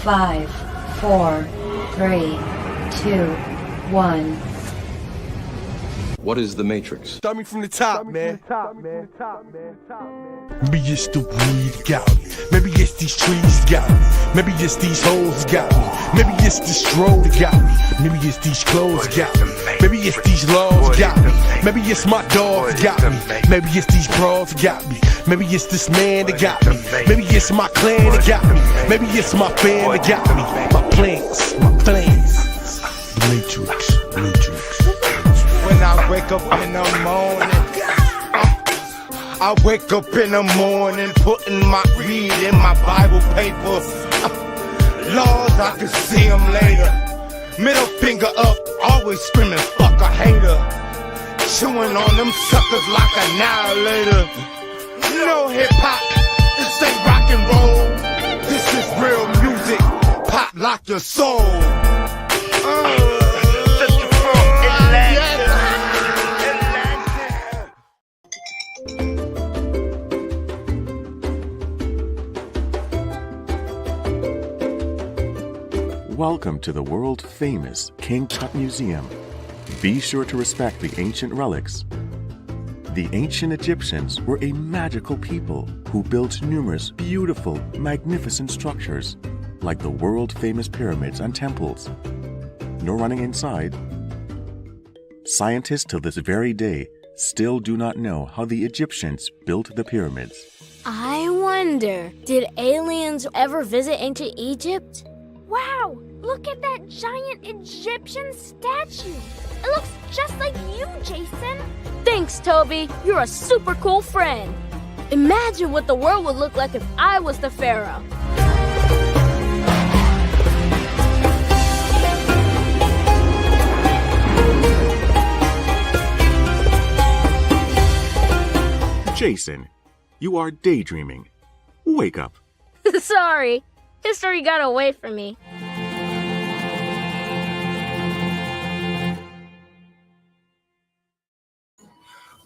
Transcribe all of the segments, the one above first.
5, 4, 3, 2, 1. What is the Matrix? Start me from the top, man. Maybe it's the weed got me. Maybe it's these trees got me. Maybe it's these hoes got me. Maybe it's this stroll that got me. Maybe it's these clothes got me. Maybe it's these laws got me. Maybe it's my dogs got me. Maybe it's these bras got me. Maybe it's this man that got me. Maybe it's my clan that got me. Maybe it's my fam that got me. My plans. The Matrix. When I wake up in the morning, I wake up in the morning, putting my read in my Bible paper. Lord, I can see them later. Middle finger up, always screaming, fuck a hater. Chewing on them suckers like annihilator. No hip hop, this ain't rock and roll. This is real music, pop lock your soul. Welcome to the world-famous King Tut Museum. Be sure to respect the ancient relics. The ancient Egyptians were a magical people who built numerous beautiful, magnificent structures, like the world-famous pyramids and temples. No running inside. Scientists till this very day still do not know how the Egyptians built the pyramids. I wonder, did aliens ever visit ancient Egypt? Wow, look at that giant Egyptian statue. It looks just like you, Jason. Thanks, Toby. You're a super cool friend. Imagine what the world would look like if I was the pharaoh. Jason, you are daydreaming. Wake up. Sorry, history got away from me.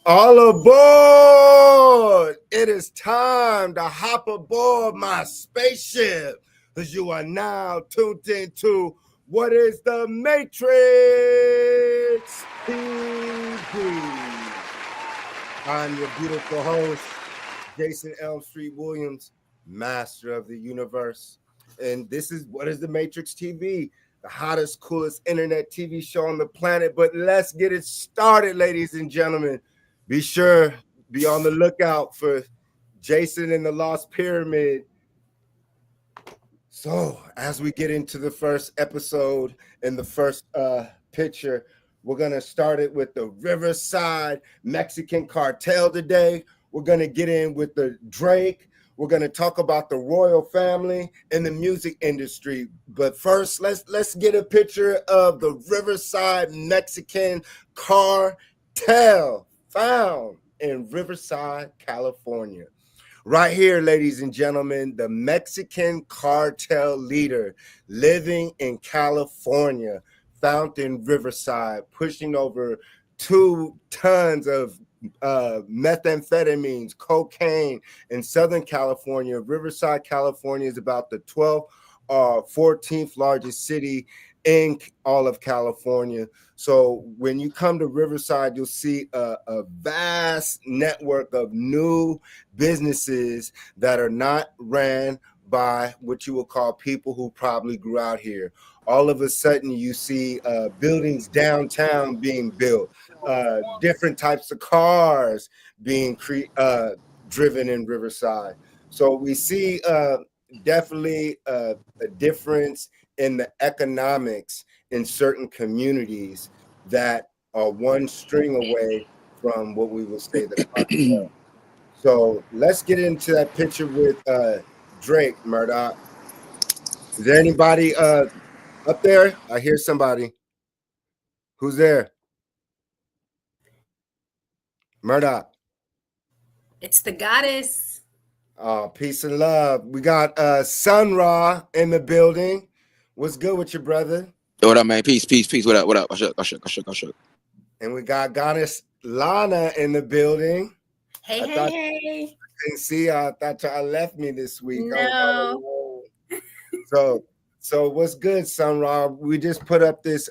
All aboard! It is time to hop aboard my spaceship, as you are now tuned into What is the Matrix TV. I'm your beautiful host, Jason Elm Street Williams, master of the universe. And this is What is the Matrix TV, the hottest, coolest internet TV show on the planet. But let's get it started, ladies and gentlemen. Be sure, be on the lookout for Jason and the Lost Pyramid. So as we get into the first episode and the first picture, we're going to start it with the Riverside Mexican Cartel today. We're going to get in with the Drake. We're going to talk about the royal family and the music industry. But first, let's get a picture of the Riverside Mexican Cartel found in Riverside, California. Right here, ladies and gentlemen, the Mexican cartel leader living in California, found in Riverside, pushing over 2 tons of methamphetamines, cocaine in Southern California. Riverside, California is about the 12th or 14th largest city in all of California. So when you come to Riverside, you'll see a vast network of new businesses that are not ran by what you will call people who probably grew out here. All of a sudden, you see buildings downtown being built, different types of cars being driven in Riverside. So we see definitely a difference in the economics in certain communities that are one string away from what we will say the cartel. So let's get into that picture with Drake, Murdoch. Is there anybody up there? I hear somebody. Who's there? Murdoch. It's the goddess. Oh, peace and love. We got Sun Ra in the building. What's good with your brother? Yo, what up, man? Peace. What up? I shook. And we got goddess LANA in the building. Hey. I couldn't see. I thought y'all left me this week. No. So So what's good, Sun Ra? We just put up this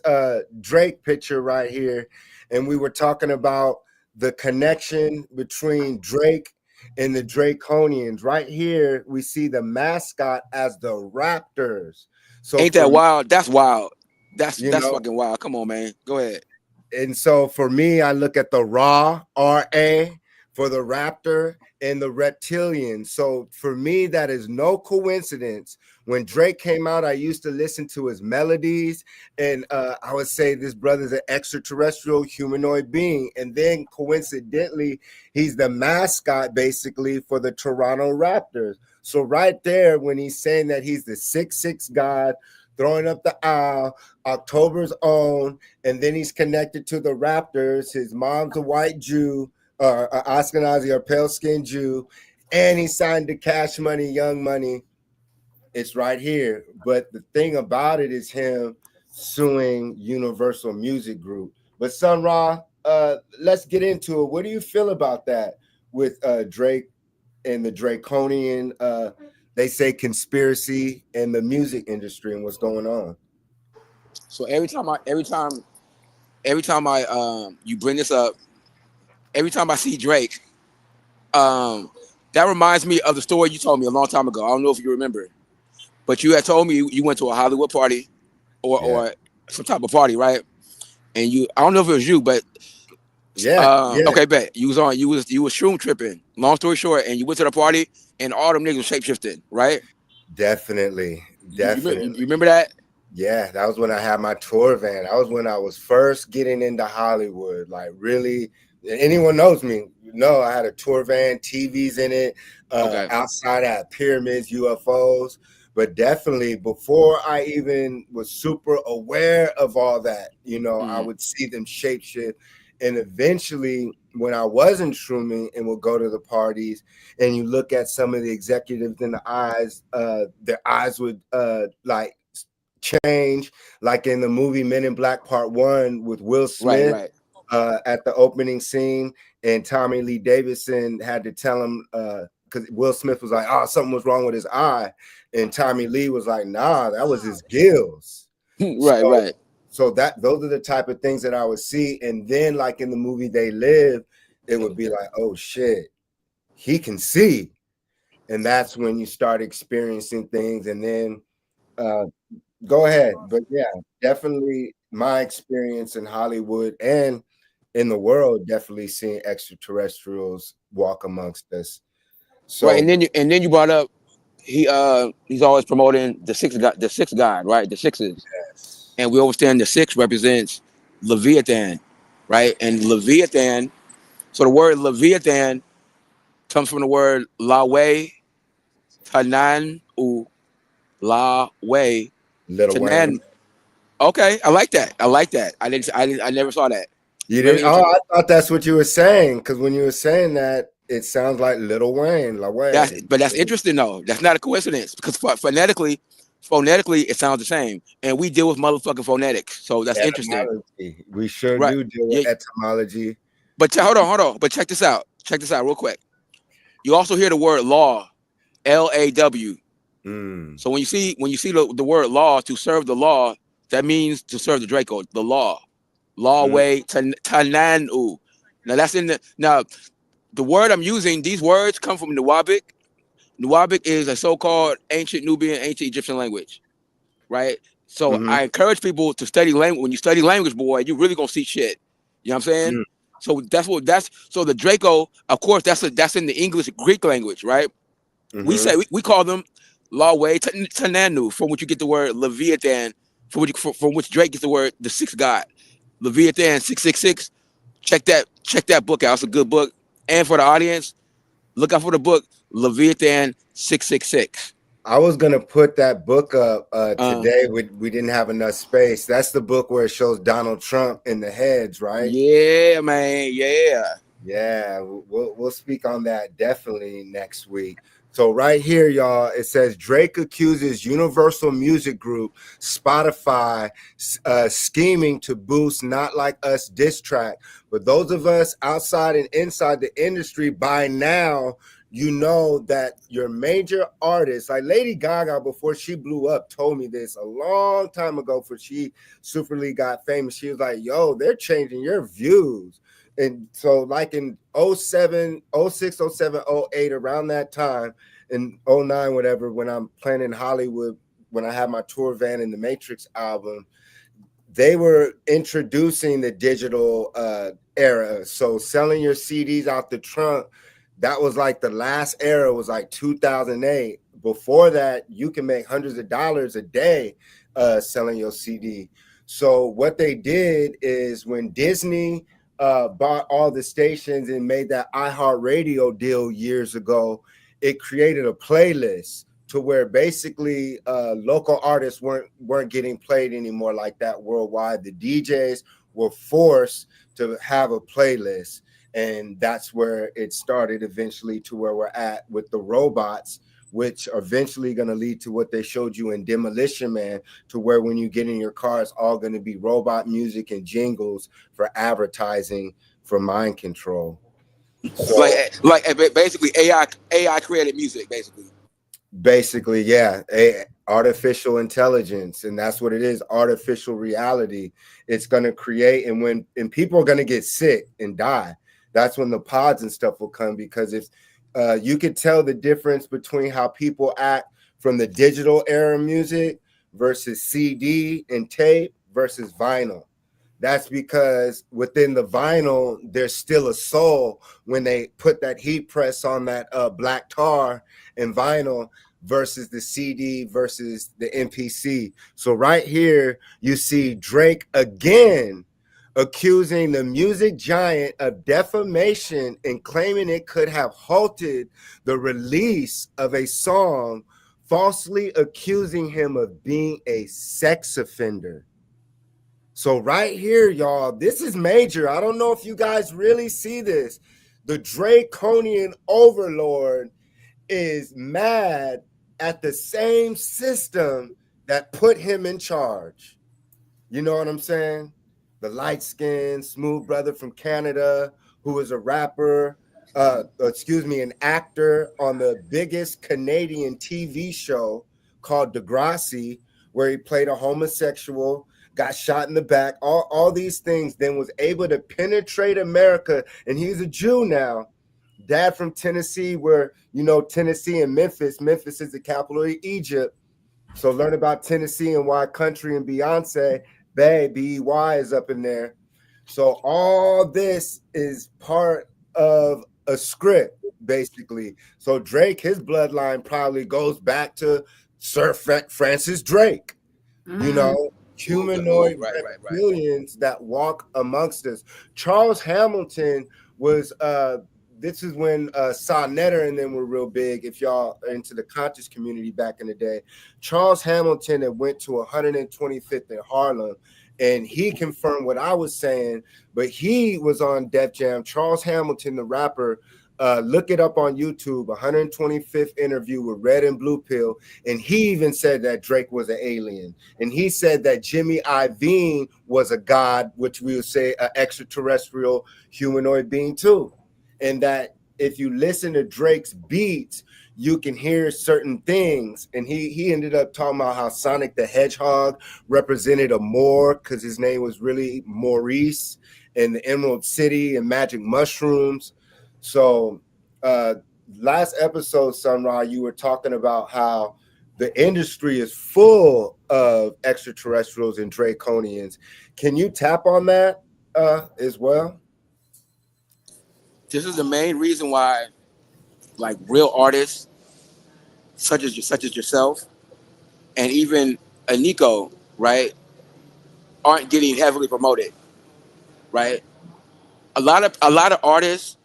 Drake picture right here, and we were talking about the connection between Drake and the Draconians. Right here, we see the mascot as the Raptors. So Ain't for that wild? That's wild. That's you know, fucking wild. Come on, man. Go ahead. and so for me, I look at the Raw RA for the Raptor and the Reptilians. So for me, that is no coincidence. When Drake came out, I used to listen to his melodies, and I would say this brother's an extraterrestrial humanoid being. And then coincidentally, he's the mascot basically for the Toronto Raptors. So right there, when he's saying that he's the 6'6" god, throwing up the aisle, October's own, and then he's connected to the Raptors. His mom's a white Jew, Ashkenazi or pale-skinned Jew, and he signed to Cash Money, Young Money. It's right here. But the thing about it is him suing Universal Music Group. But Sun Ra, let's get into it. What do you feel about that with Drake and the Draconian they say conspiracy in the music industry and what's going on? So every time you bring this up, every time I see Drake, that reminds me of the story you told me a long time ago. I don't know if you remember, but you had told me you went to a Hollywood party or some type of party, right? And I don't know if it was you, but okay, bet you was shroom tripping. Long story short, and you went to the party and all them niggas were shapeshifting, right? Definitely. You remember that? Yeah, that was when I had my tour van. That was when I was first getting into Hollywood. Like, really, anyone knows me, I had a tour van, TVs in it, outside I had pyramids, UFOs. But definitely before I even was super aware of all that, I would see them shapeshift. And eventually, when I wasn't shrooming and would go to the parties, and you look at some of the executives in the eyes, their eyes would like change, like in the movie Men in Black Part 1 with Will Smith, right. At the opening scene, and Tommy Lee Davidson had to tell him because Will Smith was like, "Oh, something was wrong with his eye," and Tommy Lee was like, "Nah, that was his gills." Right. So those are the type of things that I would see, and then like in the movie They Live, it would be like, "Oh shit, he can see," and that's when you start experiencing things, and then. Go ahead. But yeah, definitely my experience in Hollywood and in the world, definitely seeing extraterrestrials walk amongst us. So right, and then you brought up he's always promoting the sixth god, right? The sixes. yes. And we understand the six represents Leviathan, right? And Leviathan, so the word Leviathan comes from the word Lawe Tanan U Lawe Little Tanan. Wayne. Okay, I like that. I never saw that. You Very didn't? Oh, I thought that's what you were saying, because when you were saying that, it sounds like Little Wayne. That's interesting though. That's not a coincidence because phonetically, it sounds the same, and we deal with motherfucking phonetics, so that's interesting. We sure Right. do deal with etymology. But hold on. But check this out. Real quick. You also hear the word law, LAW. So when you see the word law, to serve the law, that means to serve the Draco, the law. Law way tananu. Now that's the word I'm using, these words come from Nuwabic. Nuwabic is a so-called ancient Nubian, ancient Egyptian language, right? So I encourage people to study language. When you study language, boy, you really gonna see shit. You know what I'm saying? So so the Draco, of course, that's in the English Greek language, right? We call them Lawe Tananu, from which you get the word Leviathan, from which Drake gets the word the sixth god. Leviathan 666. Check that book out. It's a good book. And for the audience, look out for the book Leviathan 666. I was gonna put that book up today. We didn't have enough space. That's the book where it shows Donald Trump in the heads, right? Yeah, man. Yeah. We'll speak on that definitely next week. So right here, y'all, it says Drake accuses Universal Music Group, Spotify, scheming to boost Not Like Us diss track. But those of us outside and inside the industry by now you know that your major artists, like Lady Gaga, before she blew up, told me this a long time ago before she superly got famous. She was like, yo, they're changing your views. And so like in 07, 06, 07, 08, around that time, in 09, whatever, when I'm playing in Hollywood, when I had my tour van and the Matrix album, they were introducing the digital era. So selling your CDs out the trunk, that was like the last era, was like 2008. Before that, you can make hundreds of dollars a day selling your CD. So what they did is when Disney bought all the stations and made that iHeartRadio deal years ago, it created a playlist to where basically local artists weren't getting played anymore like that worldwide. The DJs were forced to have a playlist, and that's where it started eventually to where we're at with the robots, which are eventually going to lead to what they showed you in Demolition Man, to where when you get in your car, it's all going to be robot music and jingles for advertising for mind control. So, like basically AI created music, basically. yeah, artificial intelligence, and that's what it is, artificial reality. It's going to create, and people are going to get sick and die. That's when the pods and stuff will come, because if you could tell the difference between how people act from the digital era music versus CD and tape versus vinyl. That's because within the vinyl, there's still a soul when they put that heat press on that black tar and vinyl versus the CD versus the MPC. So right here, you see Drake again accusing the music giant of defamation and claiming it could have halted the release of a song, falsely accusing him of being a sex offender. So right here, y'all, this is major. I don't know if you guys really see this. The Draconian overlord is mad at the same system that put him in charge. You know what I'm saying? The light-skinned, smooth brother from Canada who is a rapper, an actor on the biggest Canadian TV show called Degrassi, where he played a homosexual, got shot in the back, all these things, then was able to penetrate America. And he's a Jew now. Dad from Tennessee, where, you know, Tennessee and Memphis. Memphis is the capital of Egypt. So learn about Tennessee and why country and Beyonce, B-E-Y is up in there. So all this is part of a script, basically. So Drake, his bloodline probably goes back to Sir Francis Drake. You know, humanoid reptilians that walk amongst us. Charles Hamilton was this is when Sa Neter and them were real big. If y'all are into the conscious community back in the day, Charles Hamilton had went to 125th in Harlem, and he confirmed what I was saying, but he was on Def Jam. Charles Hamilton, the rapper, look it up on YouTube, 125th interview with Red and Blue Pill, and he even said that Drake was an alien, and he said that Jimmy Iovine was a god, which we would say an extraterrestrial humanoid being too, and that if you listen to Drake's beats, you can hear certain things. And he ended up talking about how Sonic the Hedgehog represented a Moor because his name was really Maurice, and the Emerald City and magic mushrooms. So last episode, Sunrise, you were talking about how the industry is full of extraterrestrials and Draconians. Can you tap on that as well? This is the main reason why, like, real artists such as yourself and even Nico, right, aren't getting heavily promoted, right? A lot of artists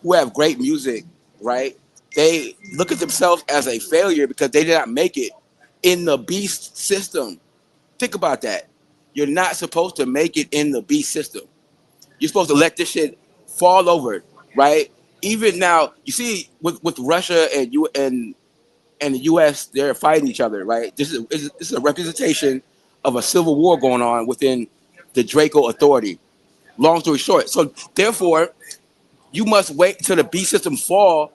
who have great music, right, they look at themselves as a failure because they did not make it in the beast system. Think about that. You're not supposed to make it in the beast system. You're supposed to let this shit fall over, right? Even now, you see with Russia and the U.S., they're fighting each other, right? This is a representation of a civil war going on within the Draco Authority. Long story short, so therefore, you must wait until the beast system fall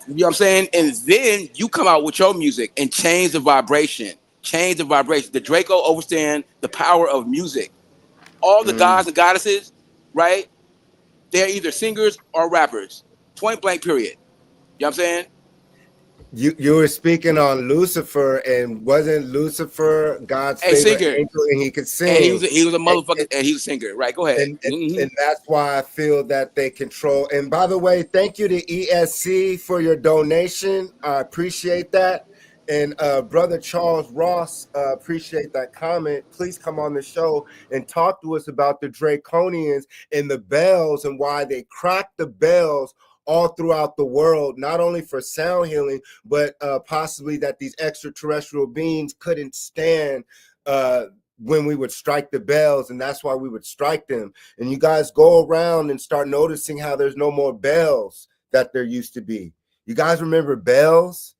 You know what I'm saying? And then you come out with your music and change the vibration. Change the vibration. The Draco understand the power of music. All the gods and goddesses, right? They're either singers or rappers. Point blank, period. You know what I'm saying? You were speaking on Lucifer, and wasn't Lucifer God's Hey, favorite singer. angel, and he could sing. And he was a motherfucker, and he was a singer. Right, go ahead. And that's why I feel that they control. And by the way, thank you to ESC for your donation. I appreciate that. And brother Charles Ross, appreciate that comment. Please come on the show and talk to us about the Draconians and the bells and why they crack the bells all throughout the world, not only for sound healing, but possibly that these extraterrestrial beings couldn't stand when we would strike the bells, and that's why we would strike them. And you guys go around and start noticing how there's no more bells that there used to be. You guys remember bells?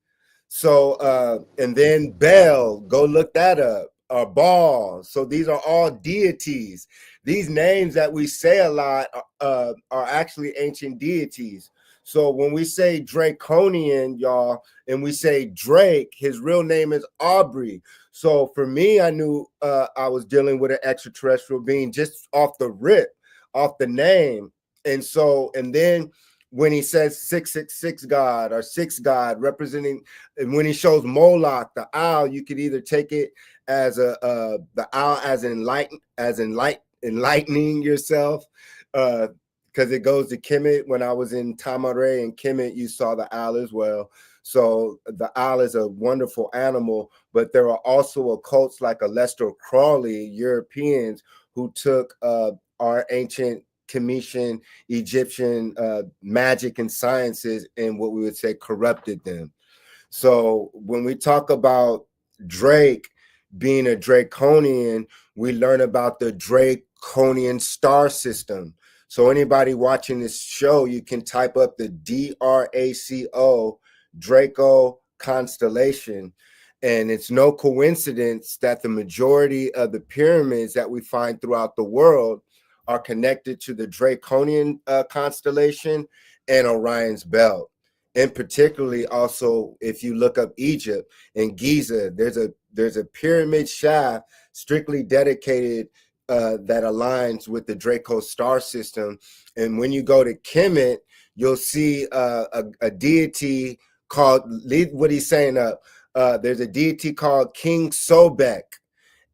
So, and then Bell, go look that up, or Baal. So these are all deities. These names that we say a lot are actually ancient deities. So when we say Draconian, y'all, and we say Drake, his real name is Aubrey. So for me, I knew I was dealing with an extraterrestrial being just off the rip, off the name. And so, and then when he says 666 God or 6 God representing, and when he shows Moloch, the owl, you could either take it as the owl as enlightening yourself, because it goes to Kemet. When I was in Tamare and Kemet, you saw the owl as well. So the owl is a wonderful animal, but there are also occults like Aleister Crowley, Europeans, who took our ancient Cometian Egyptian magic and sciences and what we would say corrupted them. So when we talk about Drake being a Draconian, we learn about the Draconian star system. So anybody watching this show, you can type up the DRACO, Draco constellation. And it's no coincidence that the majority of the pyramids that we find throughout the world are connected to the Draconian constellation and Orion's belt. And particularly also, if you look up Egypt and Giza, there's a pyramid shaft strictly dedicated that aligns with the Draco star system. And when you go to Kemet, you'll see a deity called, what he's saying up, there's a deity called King Sobek.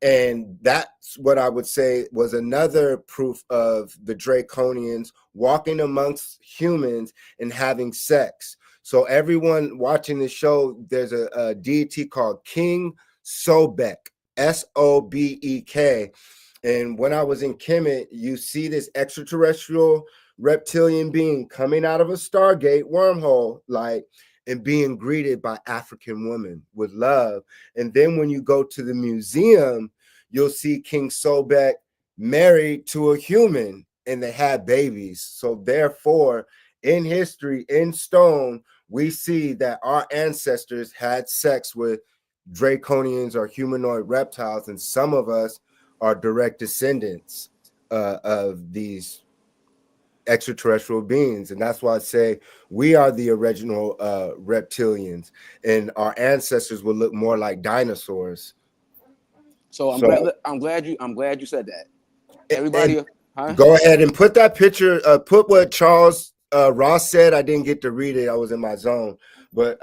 And that's what I would say was another proof of the Draconians walking amongst humans and having sex. So everyone watching the show, there's a deity called King Sobek, Sobek. And when I was in Kemet, you see this extraterrestrial reptilian being coming out of a Stargate wormhole, like, and being greeted by African women with love. And then when you go to the museum, you'll see King Sobek married to a human, and they had babies. So therefore, in history, in stone, we see that our ancestors had sex with Draconians or humanoid reptiles, and some of us are direct descendants of these extraterrestrial beings. And that's why I say we are the original reptilians, and our ancestors will look more like dinosaurs. So I'm glad you said that. Everybody, huh? Go ahead and put that picture, put what Charles Ross said. I didn't get to read it, I was in my zone. But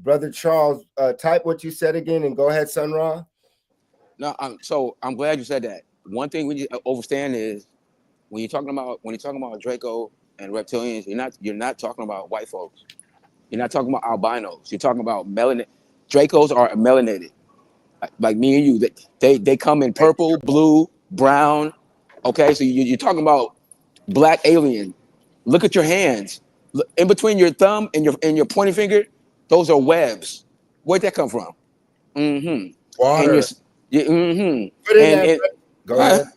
brother Charles, type what you said again, and go ahead, Sun Ra. No, I'm glad you said that. One thing we need to understand is when you're talking about Draco and reptilians, you're not talking about white folks. You're not talking about albinos. You're talking about melanin. Dracos are melanated, like me and you. They come in purple, blue, brown. Okay, so you're talking about black alien. Look at your hands. Look, in between your thumb and your pointing finger, those are webs. Where'd that come from? Mm-hmm. Water. And go ahead.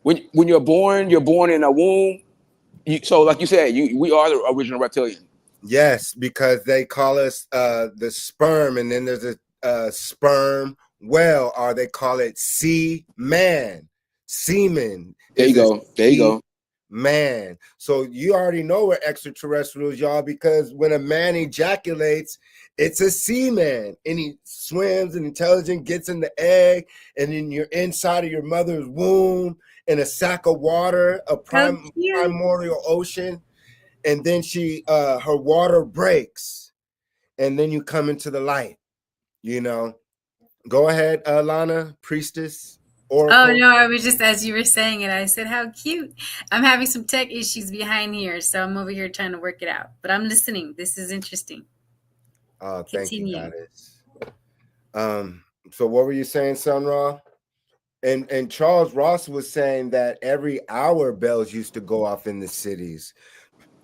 When you're born in a womb. So like you said, we are the original reptilian. Yes, because they call us the sperm, and then there's a sperm whale, or they call it semen. There you go. man. So you already know we're extraterrestrials, y'all, because when a man ejaculates, it's a seaman, and he swims and intelligent, gets in the egg, and then you're inside of your mother's womb in a sack of water, a primordial ocean, and then her water breaks, and then you come into the light, you know. Go ahead, LANA, priestess. Oracle. Oh no, I was just, as you were saying it, I said, how cute. I'm having some tech issues behind here, so I'm over here trying to work it out. But I'm listening. This is interesting. Thank you, Goddess. So what were you saying, Sun Ra? And Charles Ross was saying that every hour bells used to go off in the cities.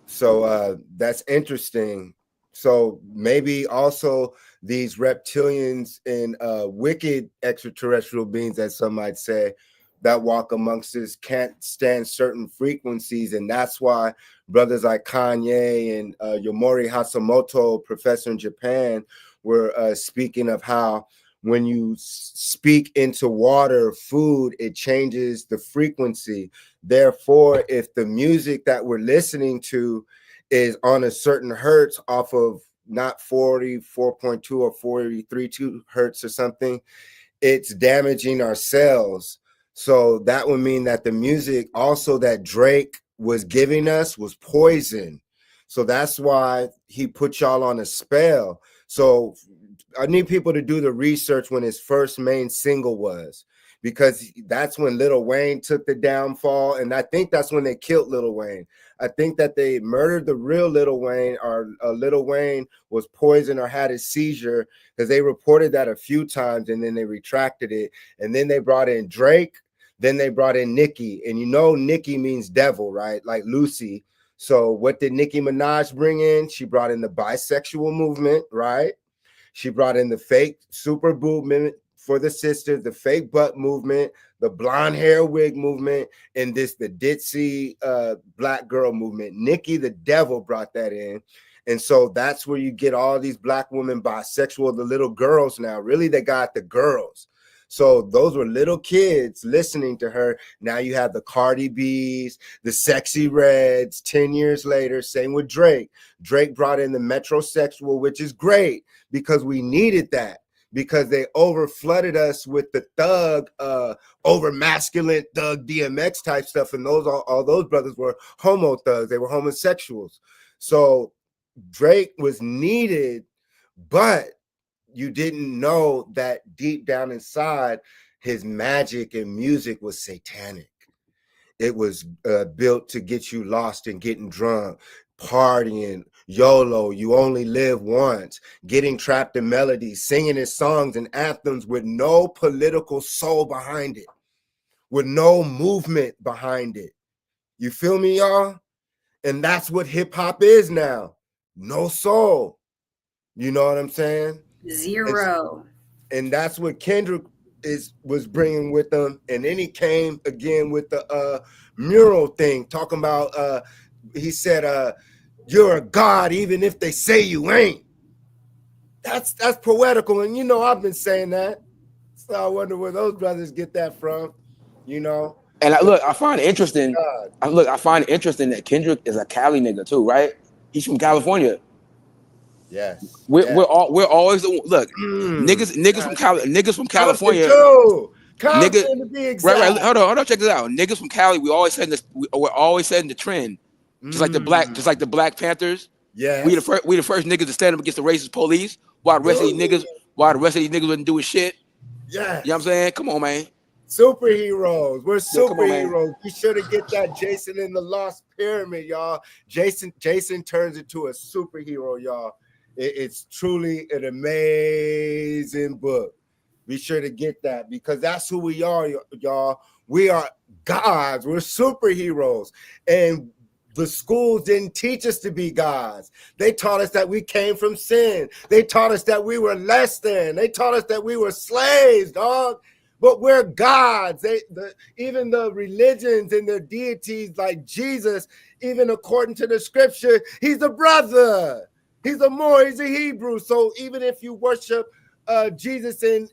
So that's interesting. So maybe also these reptilians and wicked extraterrestrial beings, as some might say, that walk amongst us can't stand certain frequencies. And that's why brothers like Kanye and Yomori Hatsumoto, professor in Japan, were speaking of how when you speak into water, food, it changes the frequency. Therefore, if the music that we're listening to is on a certain hertz off of not 44.2 or 43.2 hertz or something, it's damaging our cells. So that would mean that the music also that Drake was giving us was poison. So that's why he put y'all on a spell. So I need people to do the research when his first main single was, because that's when Lil Wayne took the downfall. And I think that's when they killed Lil Wayne. I think that they murdered the real Lil Wayne, or Lil Wayne was poisoned or had a seizure, because they reported that a few times and then they retracted it. And then they brought in Drake. Then they brought in Nicki. And you know Nicki means devil, right? Like Lucy. So what did Nicki Minaj bring in? She brought in the bisexual movement, right? She brought in the fake super boob movement for the sisters, the fake butt movement, the blonde hair wig movement, and the ditzy black girl movement. Nicki the devil brought that in. And so that's where you get all these black women bisexual, the little girls now. Really, they got the girls. So those were little kids listening to her. Now you have the Cardi B's, the Sexy Reds. 10 years later, same with Drake. Drake brought in the metrosexual, which is great because we needed that, because they over flooded us with the thug, over masculine thug DMX type stuff. And all those brothers were homo thugs. They were homosexuals. So Drake was needed, but you didn't know that deep down inside, his magic and music was satanic. It was built to get you lost and getting drunk, partying, YOLO, you only live once, getting trapped in melodies, singing his songs and anthems with no political soul behind it, with no movement behind it. You feel me, y'all? And that's what hip hop is now. No soul. You know what I'm saying? Zero. And that's what Kendrick was bringing with them. And then he came again with the mural thing, talking about, he said, you're a god even if they say you ain't. That's poetical. And you know, I've been saying that. So I wonder where those brothers get that from, you know? And I find it interesting. I find it interesting that Kendrick is a Cali nigga too, right? He's from California. Yes. We're always niggas from California. Compton to be exact. Right. Hold on. Check this out. Niggas from Cali. We're always setting the trend, just like the Black Panthers. Yeah. We the first niggas to stand up against the racist police, while the rest of these niggas wasn't doing shit. Yeah. You know what I'm saying? Come on, man. Superheroes. We're superheroes. We should have get that Jason in the Lost Pyramid, y'all. Jason turns into a superhero, y'all. It's truly an amazing book. Be sure to get that, because that's who we are, y'all. We are gods. We're superheroes. And the schools didn't teach us to be gods. They taught us that we came from sin. They taught us that we were less than. They taught us that we were slaves, dog. But we're gods. Even the religions and their deities like Jesus, even according to the scripture, he's a brother. He's a Hebrew. So even if you worship Jesus in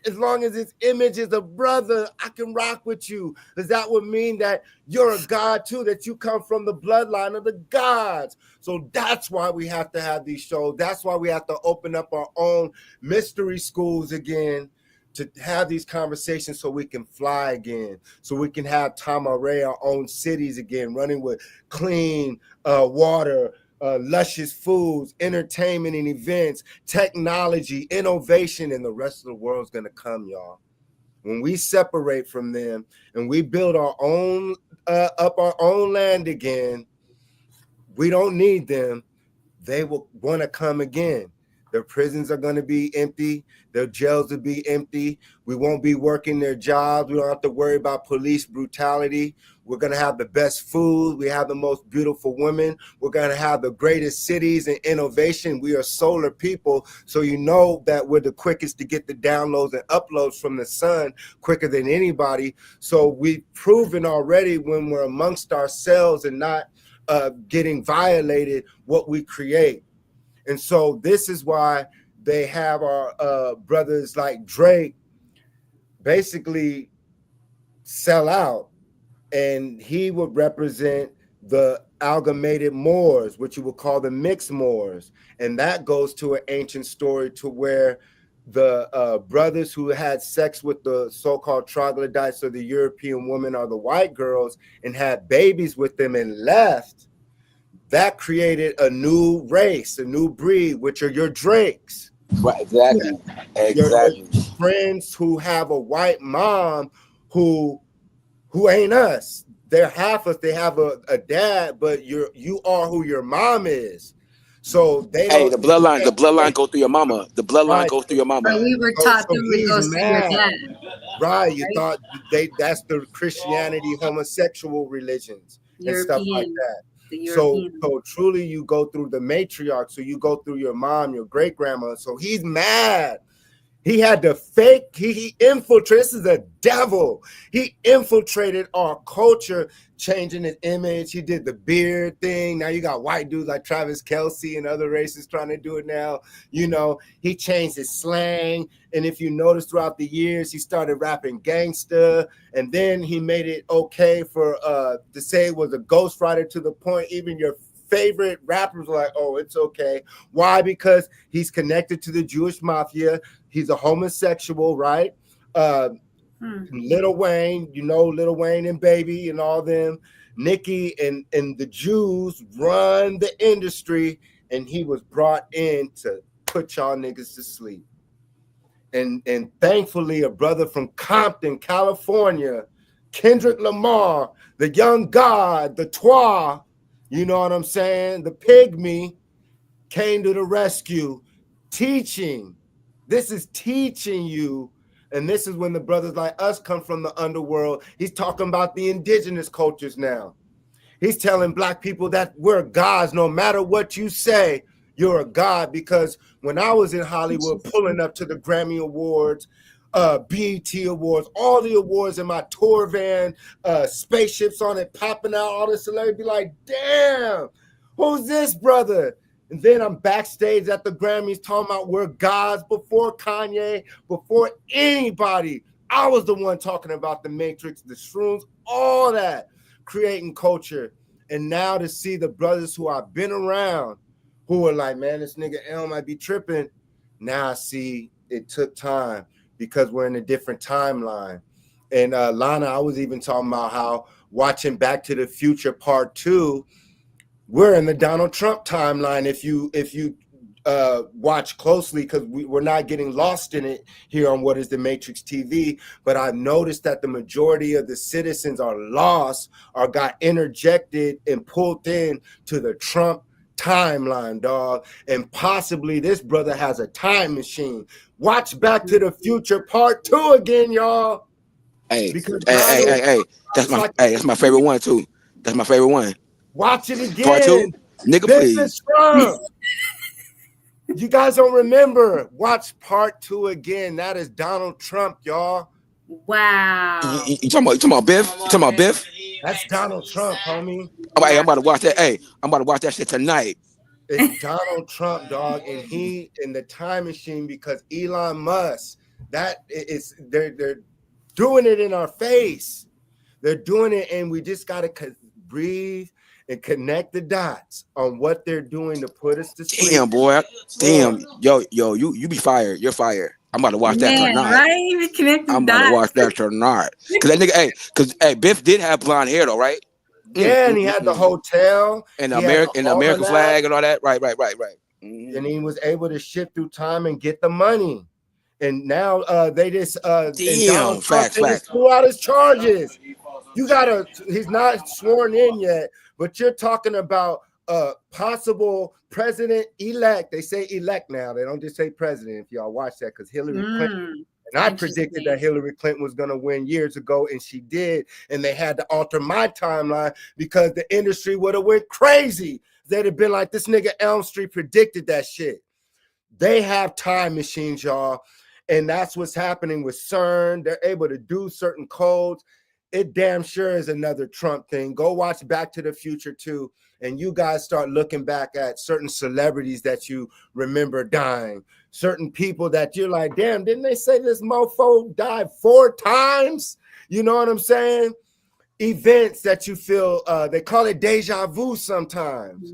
as long as his image is a brother, I can rock with you. Because that would mean that you're a god too, that you come from the bloodline of the gods. So that's why we have to have these shows. That's why we have to open up our own mystery schools again, to have these conversations so we can fly again, so we can have Tamaray, our own cities again, running with clean water, luscious foods, entertainment and events, technology, innovation, and the rest of the world's gonna come, y'all. When we separate from them and we build our own, up our own land again, we don't need them. They will wanna come again. Their prisons are going to be empty. Their jails will be empty. We won't be working their jobs. We don't have to worry about police brutality. We're going to have the best food. We have the most beautiful women. We're going to have the greatest cities and innovation. We are solar people. So you know that we're the quickest to get the downloads and uploads from the sun quicker than anybody. So we've proven already when we're amongst ourselves and not getting violated what we create. And so this is why they have our brothers like Drake basically sell out, and he would represent the amalgamated Moors, which you would call the mixed Moors. And that goes to an ancient story to where the brothers who had sex with the so-called troglodytes, or the European women or the white girls, and had babies with them and left. That created a new race, a new breed, which are your Drakes. Right, exactly. Exactly. Your friends who have a white mom who ain't us. They're half us. They have a dad, but you are who your mom is. So they the bloodline go through your mama. The bloodline goes through your mama. But we were taught that it goes through your dad. Right. You thought that's the Christianity, homosexual religions and stuff like that. So truly you go through the matriarch. So you go through your mom, your great grandma. So he's mad. He had to fake, he infiltrated, this is a devil. He infiltrated our culture, changing his image. He did the beard thing. Now you got white dudes like Travis Kelce and other races trying to do it now. You know, he changed his slang. And if you notice throughout the years, he started rapping gangsta. And then he made it okay for to say it was a ghostwriter, to the point even your favorite rappers were like, oh, it's okay. Why? Because he's connected to the Jewish mafia. He's a homosexual, right? Lil Wayne, you know, Lil Wayne and Baby and all them. Nicki and the Jews run the industry, and he was brought in to put y'all niggas to sleep. And thankfully, a brother from Compton, California, Kendrick Lamar, the young god, the Twa, you know what I'm saying? The pygmy came to the rescue, teaching. This is teaching you. And this is when the brothers like us come from the underworld. He's talking about the indigenous cultures now. He's telling black people that we're gods. No matter what you say, you're a god. Because when I was in Hollywood pulling up to the Grammy Awards, BET Awards, all the awards in my tour van, spaceships on it, popping out, all the celebrities be like, damn, who's this brother? And then I'm backstage at the Grammys talking about we're gods. Before Kanye, before anybody, I was the one talking about the Matrix, the shrooms, all that, creating culture. And now to see the brothers who I've been around who are like, man, this nigga L might be tripping. Now I see it took time because we're in a different timeline. And LANA, I was even talking about how watching Back to the Future Part 2, we're in the Donald Trump timeline. If you watch closely, because we're not getting lost in it here on What is the Matrix TV, but I've noticed that the majority of the citizens are lost or got interjected and pulled in to the Trump timeline, dog. And possibly this brother has a time machine. Watch Back to the Future Part 2 again, y'all. Hey, that's my favorite one too. That's my favorite one. Watch it again. Part 2, nigga, this please. Is Trump. You guys don't remember? Watch Part 2 again. That is Donald Trump, y'all. Wow. You talking about Biff? You talking about Biff? That's Donald Trump, homie. I'm about to watch that. Hey, I'm about to watch that shit tonight. It's Donald Trump, dog, and he in the time machine because Elon Musk That is, they're doing it in our face. They're doing it, and we just gotta breathe and connect the dots on what they're doing to put us to sleep. Damn, boy. Damn. Yo, you be fired. You're fired. I'm about to watch that tonight. Right? Even connecting I'm about to watch that tonight. Cause that nigga, Biff did have blonde hair though, right? Yeah, and he had the hotel and the American flag and all that. Right. And he was able to shift through time and get the money. And now they just damn, facts. Threw out his charges. He's not sworn in yet, but you're talking about possible president-elect. They say elect now. They don't just say president. If y'all watch that, because Hillary Clinton, and I predicted that Hillary Clinton was going to win years ago, and she did. And they had to alter my timeline because the industry would have went crazy. They'd have been like, this nigga Elm Street predicted that shit. They have time machines, y'all. And that's what's happening with CERN. They're able to do certain codes. It damn sure is another Trump thing. Go watch Back to the Future 2, and you guys start looking back at certain celebrities that you remember dying. Certain people that you're like, damn, didn't they say this mofo died 4 times? You know what I'm saying? Events that you feel, they call it deja vu sometimes.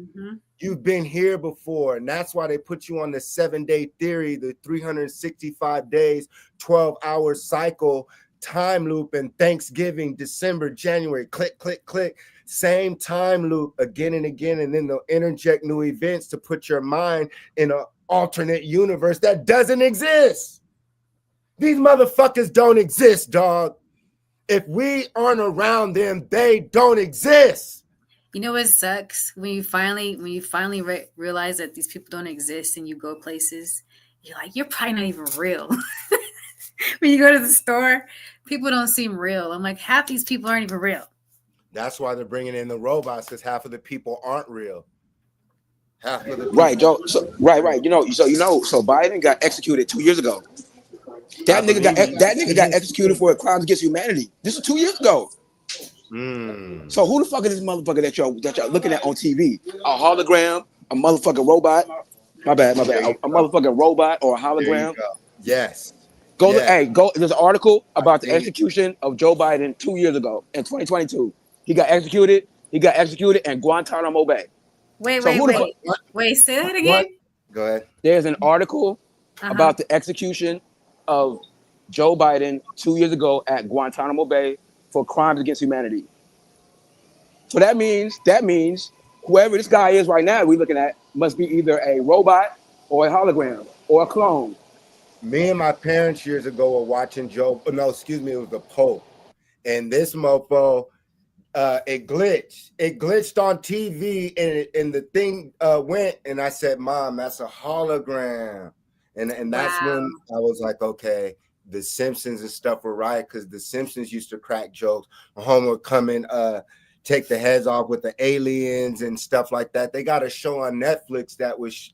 You've been here before, and that's why they put you on the 7-day theory, the 365 days, 12-hour cycle, time loop, and Thanksgiving, December, January, click, same time loop again and again, and then they'll interject new events to put your mind in an alternate universe that doesn't exist. These motherfuckers don't exist, dog. If we aren't around them, they don't exist. You know what sucks? When you finally realize that these people don't exist and you go places, you're like, you're probably not even real. When you go to the store, people don't seem real. I'm like, half these people aren't even real. That's why they're bringing in the robots, because half of the people aren't real. Half of the people. Right, Joe. So, right. So Biden got executed 2 years ago. That nigga got executed for crimes against humanity. This was 2 years ago. So who the fuck is this motherfucker that y'all looking at on TV? A hologram, a motherfucking robot. My bad. A motherfucking robot or a hologram. Yes. Go. There's an article about the execution of Joe Biden 2 years ago in 2022. He got executed in Guantanamo Bay. Wait. Say that again. Go ahead. There's an article about the execution of Joe Biden 2 years ago at Guantanamo Bay for crimes against humanity. So that means whoever this guy is right now we're looking at must be either a robot or a hologram or a clone. Me and my parents years ago were watching it was the Pope. And this mofo, it glitched on TV, and the thing went, and I said, Mom, that's a hologram. And that's when I was like, okay, the Simpsons and stuff were right, because the Simpsons used to crack jokes. Homer would come and take the heads off with the aliens and stuff like that. They got a show on Netflix that was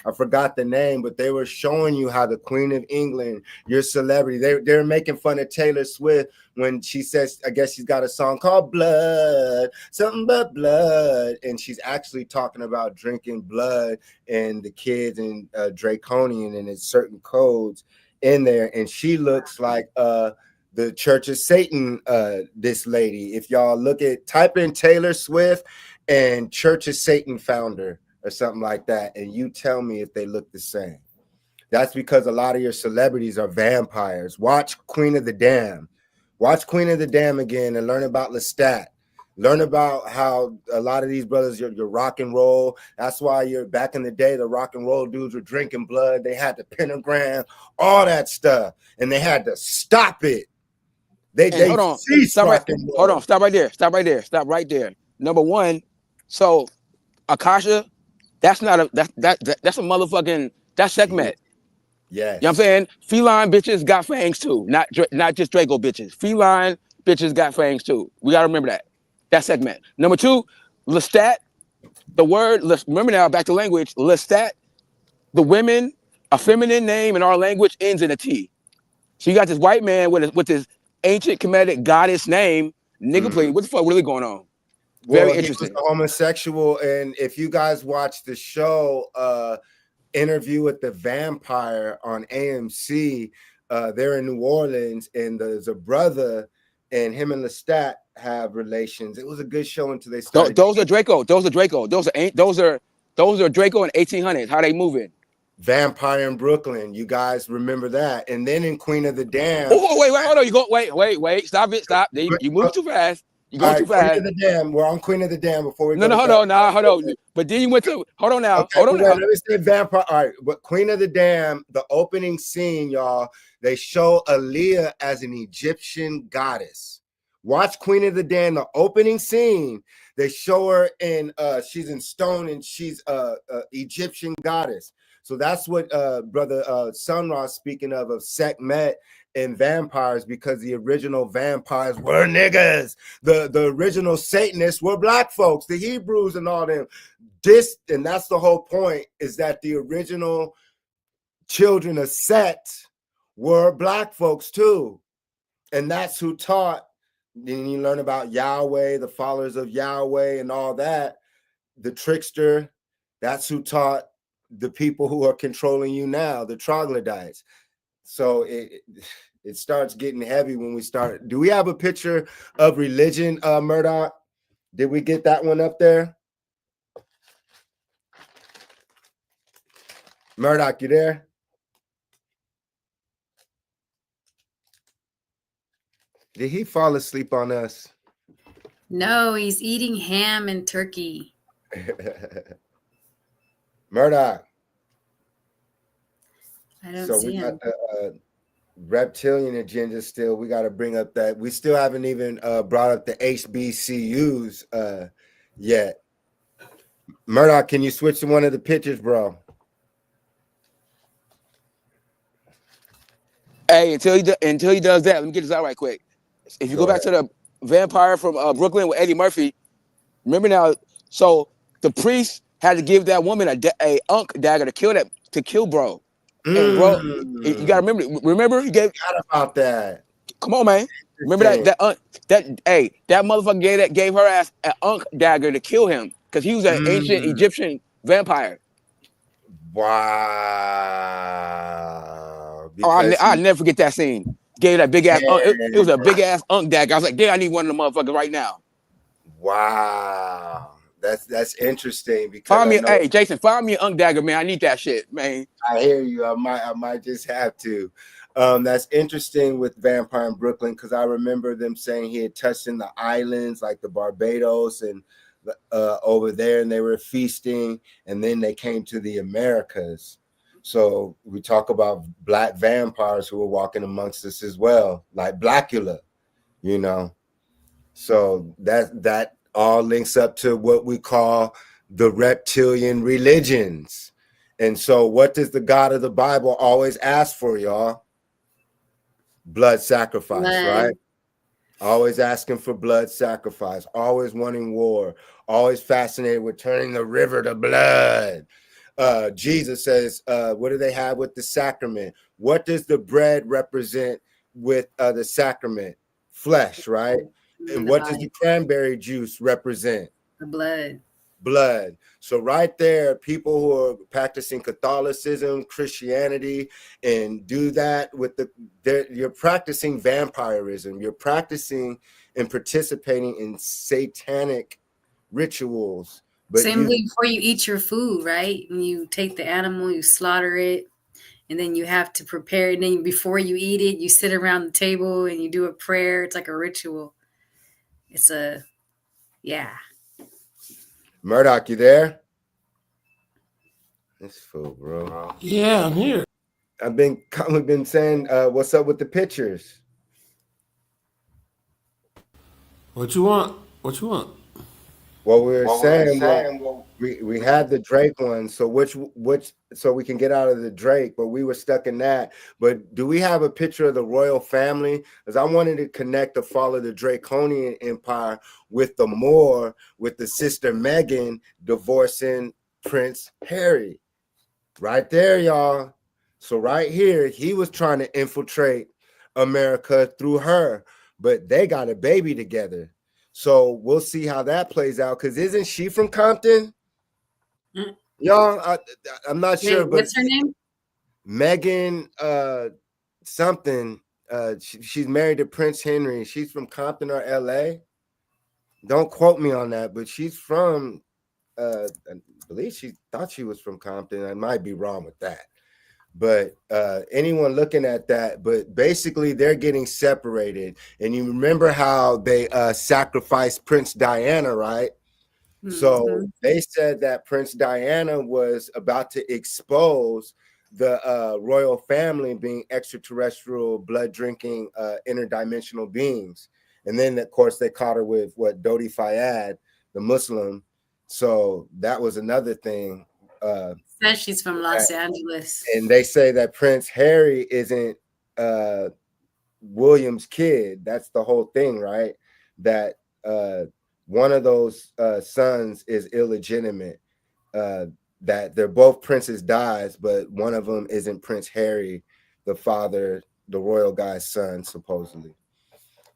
I forgot the name, but they were showing you how the Queen of England, your celebrity, they're making fun of Taylor Swift when she says, I guess she's got a song called Blood, something but blood, and she's actually talking about drinking blood and the kids and Draconian, and it's certain codes in there, and she looks like the Church of Satan, this lady. If y'all type in Taylor Swift and Church of Satan founder or something like that, and you tell me if they look the same. That's because a lot of your celebrities are vampires. Watch Queen of the Dam. Watch Queen of the Dam again and learn about Lestat. Learn about how a lot of these brothers, your rock and roll. That's why back in the day, the rock and roll dudes were drinking blood. They had the pentagram, all that stuff, and they had to stop it. Hold on. Stop right there. Number one, so Akasha, that's a motherfucking, that's Sekhmet. Yeah. You know what I'm saying? Feline bitches got fangs too, not just Draco bitches. Feline bitches got fangs too. We gotta remember that. That's Sekhmet. Number two, Lestat, the word, remember now, back to language, Lestat, the women, a feminine name in our language ends in a T. So you got this white man with his ancient Kemetic goddess name, nigga playing. What the fuck really going on? Very interesting. He was a homosexual, and if you guys watch the show Interview with the Vampire on AMC, They're in New Orleans, and there's a brother, and him and Lestat have relations. It was a good show until they started. Those are Draco. Those are Draco. Those are Draco in 1800s. How they moving? Vampire in Brooklyn. You guys remember that? And then in Queen of the Dam. Oh, wait, hold on. You go. Wait. Stop it. Stop. You move too fast. You go too fast. Queen of the Dam. We're on Queen of the Dam before we go. No, hold on. But then you went to. Hold on now. Okay, let me say Vampire. All right, but Queen of the Dam, the opening scene, y'all. They show Aaliyah as an Egyptian goddess. Watch Queen of the Dam, the opening scene. They show her in. She's in stone, and she's a Egyptian goddess. So that's what brother Sunrise speaking of Sekhmet and vampires, because the original vampires were niggas. The original Satanists were black folks, the Hebrews and all them. And that's the whole point, is that the original children of Set were black folks too. And that's who taught. Then you learn about Yahweh, the followers of Yahweh and all that. The trickster, that's who taught the people who are controlling you now, the troglodytes. So it starts getting heavy when we start. Do we have a picture of religion, Murdoch? Did we get that one up there? Murdoch, you there? Did he fall asleep on us? No, he's eating ham and turkey. Murdoch. I don't So see we him. got the reptilian agenda still. We got to bring up that. We still haven't even brought up the HBCUs yet. Murdoch, can you switch to one of the pictures, bro? Hey, until he does that, let me get this out right quick. If you go back to the vampire from Brooklyn with Eddie Murphy, remember now, so the priest had to give that woman a unk dagger to kill bro. And bro, you gotta remember he gave. Forgot about that. Come on, man. Remember that motherfucker gave her ass an unk dagger to kill him because he was an ancient Egyptian vampire. Wow. I'll never forget that scene. Gave that big ass. It was a big ass unk dagger. I was like, "Damn, I need one of the motherfuckers right now." Wow. That's interesting because hey Jason, find me an unk dagger, man. I need that shit, man. I hear you. I might just have to. That's interesting with Vampire in Brooklyn because I remember them saying he had touched in the islands like the Barbados and over there, and they were feasting, and then they came to the Americas. So we talk about black vampires who were walking amongst us as well, like Blackula, you know. So that all links up to what we call the reptilian religions. And so what does the God of the Bible always ask for, y'all? Blood sacrifice, right? Always asking for blood sacrifice, always wanting war, always fascinated with turning the river to blood. Jesus says, what do they have with the sacrament? What does the bread represent with the sacrament? Flesh, right? And what does the cranberry juice represent? The blood. Blood. So right there, people who are practicing Catholicism, Christianity, and do that with you're practicing vampirism. You're practicing and participating in satanic rituals. But Same way before you eat your food, right? When you take the animal, you slaughter it, and then you have to prepare it. And then before you eat it, you sit around the table and you do a prayer. It's like a ritual. Murdoch, you there? This fool, bro. Yeah, I'm here. We've been saying, what's up with the pictures? What you want? Well, we had the Drake one, so so we can get out of the Drake, but we were stuck in that. But do we have a picture of the royal family? Because I wanted to connect the fall of the Draconian Empire with the Moor, with the sister Meghan divorcing Prince Harry. Right there, y'all. So right here, he was trying to infiltrate America through her, but they got a baby together. So we'll see how that plays out. Because isn't she from Compton? Y'all, I'm not sure. But what's her name? Meghan something. She's married to Prince Henry. She's from Compton or LA. Don't quote me on that, but she's from I believe she thought she was from Compton. I might be wrong with that. But anyone looking at that, but basically they're getting separated. And you remember how they sacrificed Prince Diana, right? Mm-hmm. So they said that Prince Diana was about to expose the royal family being extraterrestrial, blood-drinking, interdimensional beings. And then, of course, they caught her with what Dodi Fayed, the Muslim. So that was another thing. Says she's from Los Angeles. And they say that Prince Harry isn't William's kid. That's the whole thing, right? That one of those sons is illegitimate. That they're both Prince's dies, but one of them isn't Prince Harry, the father, the royal guy's son, supposedly.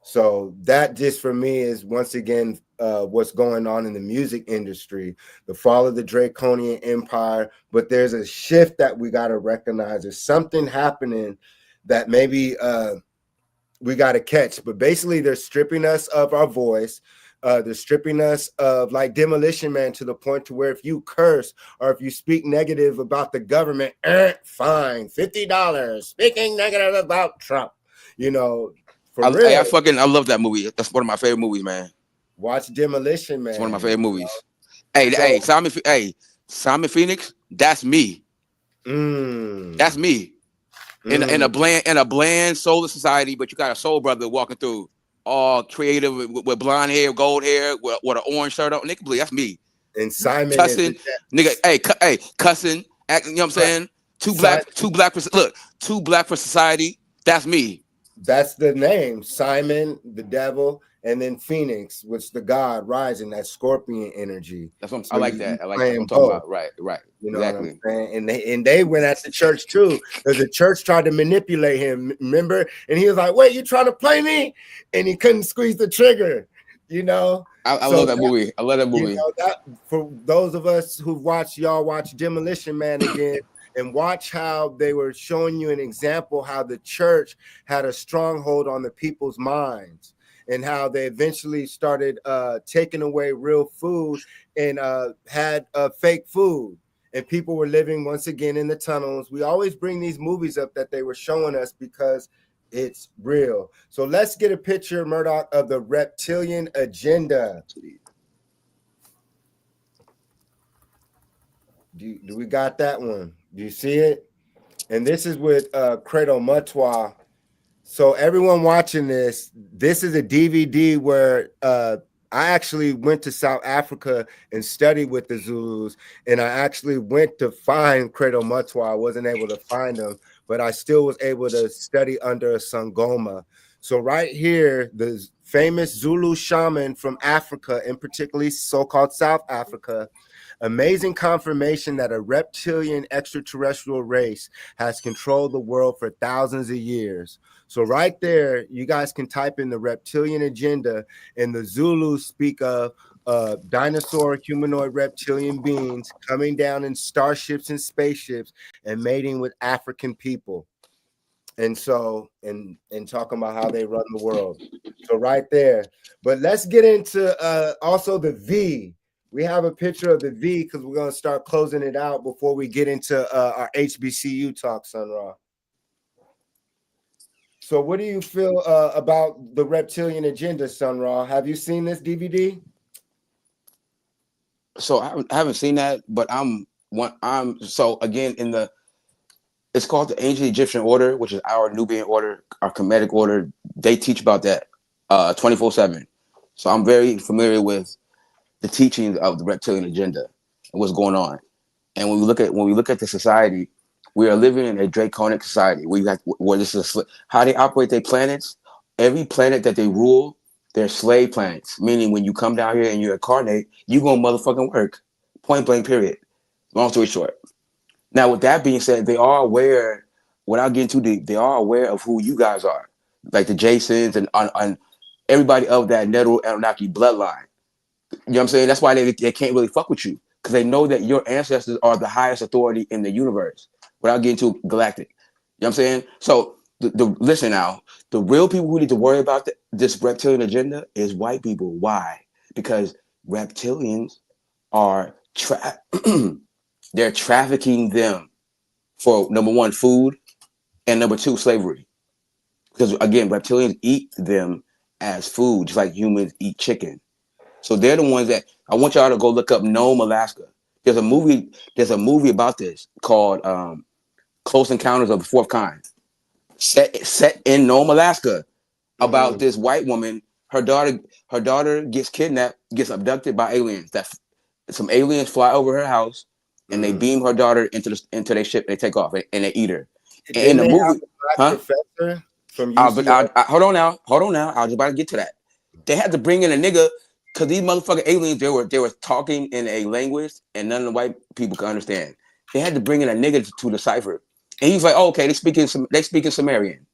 So that just for me is once again what's going on in the music industry, the fall of the Draconian Empire. But there's a shift that we got to recognize. There's something happening that maybe we got to catch. But basically, they're stripping us of our voice. They're stripping us of like Demolition Man to the point to where if you curse or if you speak negative about the government, fine, $50. Speaking negative about Trump, you know. I love that movie. That's one of my favorite movies, man. Watch Demolition Man. It's one of my favorite movies. Simon Phoenix, that's me. That's me. In a bland soulless society, but you got a soul brother walking through, all creative with blonde hair, gold hair, with an orange shirt on. Nigga, that's me. And Simon cussing, cussing, acting. You know what I'm saying? Two black for society. That's me. That's the name, Simon, the devil, and then Phoenix, which the god rising, that scorpion energy. That's what I like that. I like that. I'm talking about. Right. You know exactly. What I'm saying? And they went at the church too, because the church tried to manipulate him. Remember? And he was like, "Wait, you trying to play me?" And he couldn't squeeze the trigger. You know. I love that movie. I love that movie. You know, that for those of us who've watched Demolition Man again. And watch how they were showing you an example how the church had a stronghold on the people's minds and how they eventually started taking away real food and had fake food. And people were living once again in the tunnels. We always bring these movies up that they were showing us because it's real. So let's get a picture, Murdoch, of the Reptilian agenda. Do we got that one? Do you see it? And this is with Credo Mutwa. So everyone watching this is a DVD where I actually went to South Africa and studied with the Zulus. And I actually went to find Credo Mutwa. I wasn't able to find him, but I still was able to study under a Sangoma. So right here, the famous Zulu shaman from Africa, and particularly so-called South Africa, amazing confirmation that a reptilian extraterrestrial race has controlled the world for thousands of years. So right there, you guys can type in the reptilian agenda, and the Zulus speak of dinosaur, humanoid, reptilian beings coming down in starships and spaceships and mating with African people. And so, and talking about how they run the world. So right there. But let's get into also the V. We have a picture of the V because we're going to start closing it out before we get into our HBCU talk, Sun Ra. So what do you feel about the reptilian agenda, Sun Ra? Have you seen this DVD? So I haven't seen that, but so again it's called the Ancient Egyptian Order, which is our Nubian order, our Kemetic order. They teach about that 24/7. So I'm very familiar with the teachings of the reptilian agenda and what's going on. And when we look at the society, we are living in a draconic society where this is how they operate their planets. Every planet that they rule, they're slave planets. Meaning when you come down here and you incarnate, you gonna motherfucking work. Point blank, period. Long story short. Now, with that being said, they are aware, without getting too deep, they are aware of who you guys are. Like the Jasons and everybody of that Neto Anunnaki bloodline. You know what I'm saying? That's why they can't really fuck with you, because they know that your ancestors are the highest authority in the universe without getting too galactic. You know what I'm saying? So listen now. The real people who need to worry about this reptilian agenda is white people. Why? Because reptilians are they're trafficking them for number one, food, and number two, slavery. Because again, reptilians eat them as food, just like humans eat chicken. So they're the ones that I want y'all to go look up Nome, Alaska. There's a movie about this called Close Encounters of the Fourth Kind, set in Nome, Alaska, about this white woman. Her daughter gets kidnapped, gets abducted by aliens. That some aliens fly over her house and they beam her daughter into their ship. They take off and they eat her. And in the movie, professor from UCLA? but hold on now. I was about to get to that. They had to bring in a nigga because these motherfucking aliens, they were talking in a language and none of the white people could understand. They had to bring in a nigga to decipher. And he's like, "Oh, okay, they speak in Sumerian."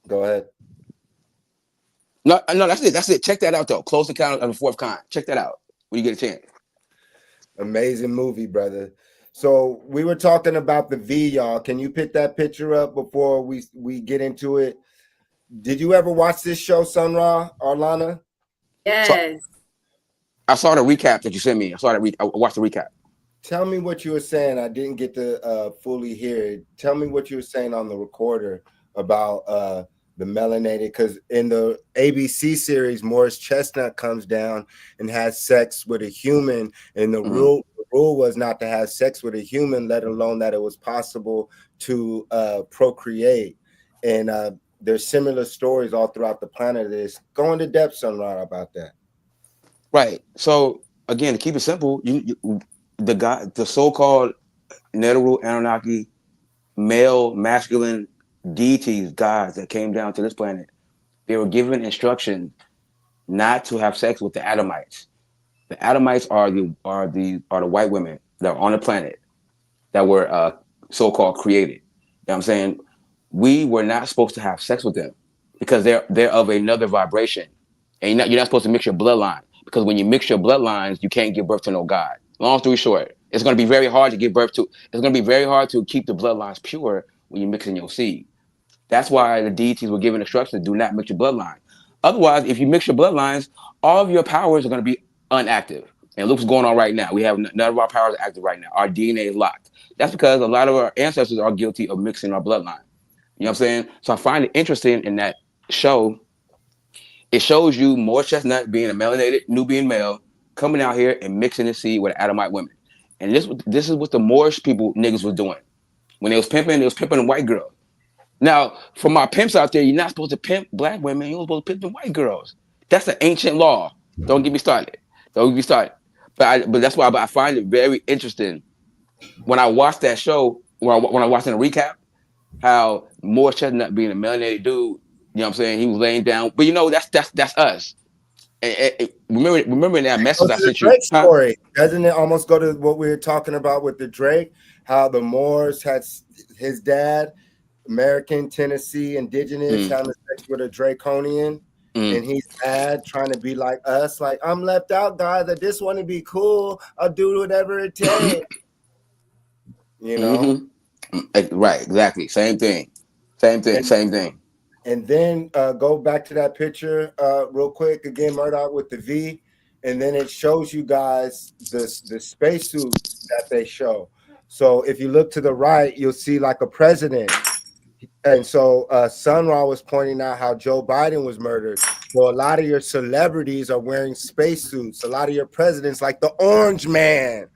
Go ahead. No, that's it. Check that out though. Close Encounters of the Fourth Kind. Check that out when you get a chance. Amazing movie, brother. So we were talking about the V, y'all. Can you pick that picture up before we get into it? Did you ever watch this show, Sun Ra or LANA? Yes. So, I saw the recap that you sent me. I watched the recap. Tell me what you were saying. I didn't get to fully hear it. Tell me what you were saying on the recorder about the melanated, because in the ABC series, Morris Chestnut comes down and has sex with a human, and the rule was not to have sex with a human, let alone that it was possible to procreate. And there's similar stories all throughout the planet. This go into depth, Sun Ra, about that. Right. So again, to keep it simple, the so-called Neteru Anunnaki male masculine deities, gods that came down to this planet, they were given instruction not to have sex with the Adamites. The Adamites are the white women that are on the planet that were so-called created. You know what I'm saying? We were not supposed to have sex with them because they're of another vibration. And you're not supposed to mix your bloodline, because when you mix your bloodlines, you can't give birth to no God. Long story short, it's going to be very hard to give birth to. It's going to be very hard to keep the bloodlines pure when you're mixing your seed. That's why the deities were given instructions: do not mix your bloodline. Otherwise, if you mix your bloodlines, all of your powers are going to be unactive. And look what's going on right now. We have none of our powers active right now. Our DNA is locked. That's because a lot of our ancestors are guilty of mixing our bloodline. You know what I'm saying? So I find it interesting in that show. It shows you Morris Chestnut being a melanated Nubian male coming out here and mixing his seed with Adamite women. And this is what the Moorish people niggas was doing. When they was pimping a white girl. Now, for my pimps out there, you're not supposed to pimp black women. You're supposed to pimp the white girls. That's an ancient law. Don't get me started. But that's why I find it very interesting when I watched that show, when I watched in a recap, how Morris Chestnut being a melanated dude, you know what I'm saying? He was laying down. But that's us. And remember that message I sent you. Drake story. Doesn't it almost go to what we were talking about with the Drake? How the Moors had his dad, American, Tennessee, indigenous, having sex with a Draconian, and he's mad, trying to be like us. Like, I'm left out, guys. I just want to be cool. I'll do whatever it takes. You know? Right, exactly. Same thing. Same thing. And then go back to that picture real quick. Again, Murdoch with the V. And then it shows you guys the spacesuits that they show. So if you look to the right, you'll see like a president. And so Sun Ra was pointing out how Joe Biden was murdered. So a lot of your celebrities are wearing spacesuits. A lot of your presidents, like the Orange Man,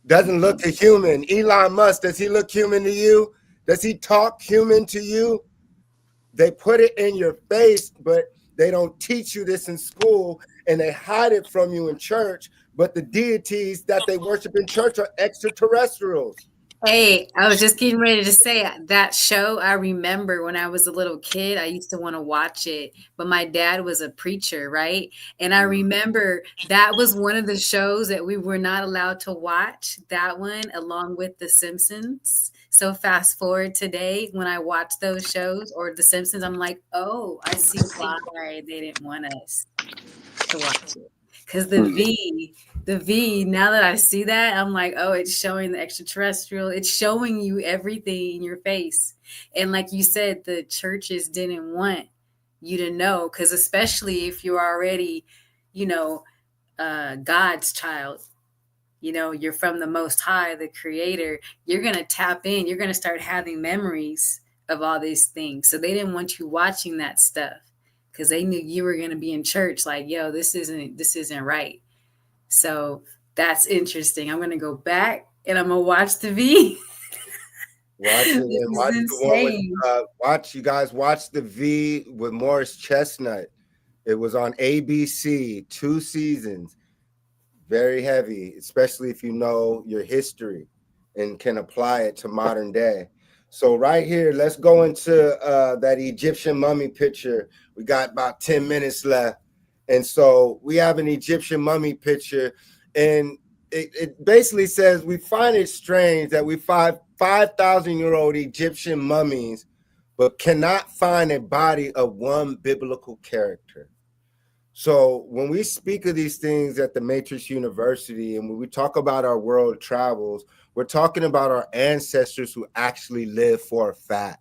doesn't look a human. Elon Musk, does he look human to you? Does he talk human to you? They put it in your face, but they don't teach you this in school, and they hide it from you in church. But the deities that they worship in church are extraterrestrials. Hey, I was just getting ready to say that show. I remember when I was a little kid, I used to want to watch it, but my dad was a preacher, right? And I remember that was one of the shows that we were not allowed to watch, that one, along with The Simpsons. So fast forward today, when I watch those shows or The Simpsons, I'm like, oh, I see why they didn't want us to watch it. Because the V, now that I see that, I'm like, oh, it's showing the extraterrestrial. It's showing you everything in your face. And like you said, the churches didn't want you to know, because especially if you're already, God's child, you're from the Most High, the Creator, you're going to tap in, you're going to start having memories of all these things. So they didn't want you watching that stuff, because they knew you were going to be in church like, yo, this isn't right. So that's interesting. I'm going to go back and I'm going to watch the V. Watch it and watch the one with, you guys watch the V with Morris Chestnut. It was on ABC, 2 seasons. Very heavy, especially if you know your history and can apply it to modern day. So right here, let's go into that Egyptian mummy picture. We got about 10 minutes left. And so we have an Egyptian mummy picture, and it basically says, we find it strange that we find 5,000-year-old Egyptian mummies, but cannot find a body of one biblical character. So when we speak of these things at the Matrix University, and when we talk about our world travels, we're talking about our ancestors who actually live for a fact,